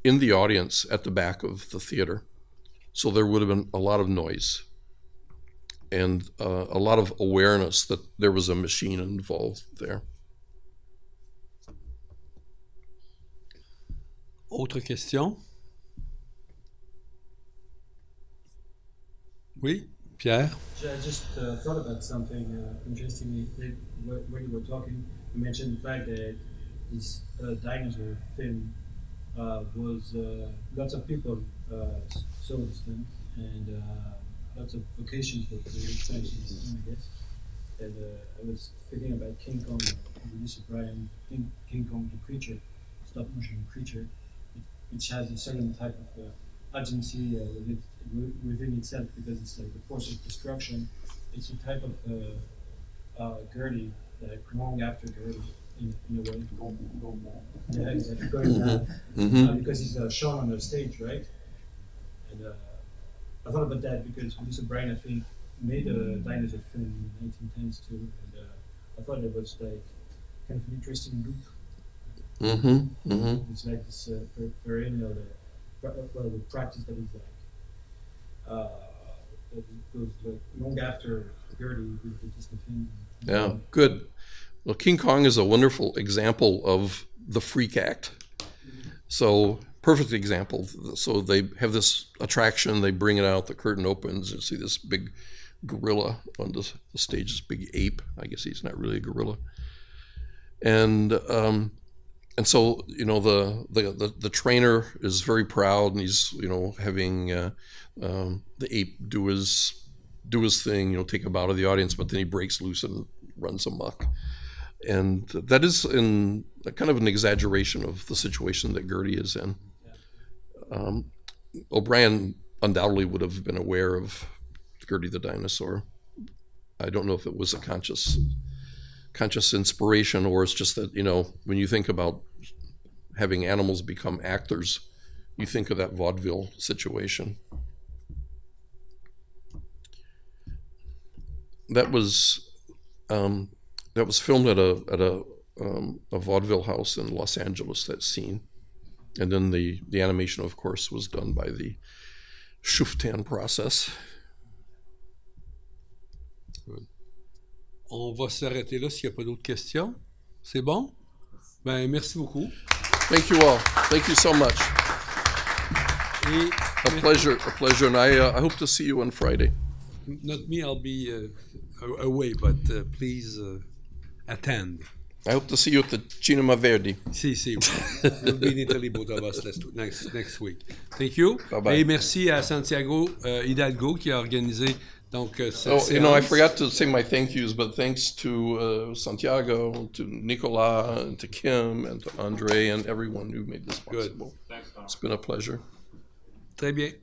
in the audience at the back of the theater. So there would have been a lot of noise and a lot of awareness that there was a machine involved there. Autre question? Oui, Pierre? I just thought about something interestingly. When you were talking, you mentioned the fact that this dinosaur film was lots of people saw this film, and lots of vocations were created, I guess. And I was thinking about King Kong, Lisa Bryan, King Kong the creature, stop motion creature, which has a certain type of agency within itself, because it's like the force of destruction. It's a type of Gertie, like long after Gertie, in a way. Yeah, exactly. Going down, because he's shown on the stage, right? And I thought about that because Lisa Bryan, I think, made a dinosaur film in the 1910s too, and I thought it was like kind of an interesting loop. It's like this perennial, the practice that is like that goes like long after Gertie with the Disney film. Yeah, good. Well, King Kong is a wonderful example of the freak act. So, perfect example. So they have this attraction, they bring it out, the curtain opens, you see this big gorilla on the stage, this big ape. I guess he's not really a gorilla. And so, the trainer is very proud, and he's, having the ape do his thing, take him out of the audience, but then he breaks loose and runs amok. And that is in kind of an exaggeration of the situation that Gertie is in. O'Brien undoubtedly would have been aware of Gertie the dinosaur. I don't know if it was a conscious inspiration, or it's just that, when you think about having animals become actors, you think of that vaudeville situation. That was filmed at a vaudeville house in Los Angeles, that scene. And then the animation, of course, was done by the Schuftan process. Good. On va s'arrêter là s'il n'y a pas d'autres questions. C'est bon? Ben, merci beaucoup. Thank you all. Thank you so much. A pleasure. And I hope to see you on Friday. Not me, I'll be away, but please attend. I hope to see you at the Cinema Verdi. Si. We'll be in Italy, both of us, next week. Thank you. Bye-bye. Et merci à Santiago Hidalgo qui a organisé donc cette séance. I forgot to say my thank yous, but thanks to Santiago, to Nicolas, and to Kim, and to André, and everyone who made this possible. Good. Thanks, Tom. It's been a pleasure. Très bien.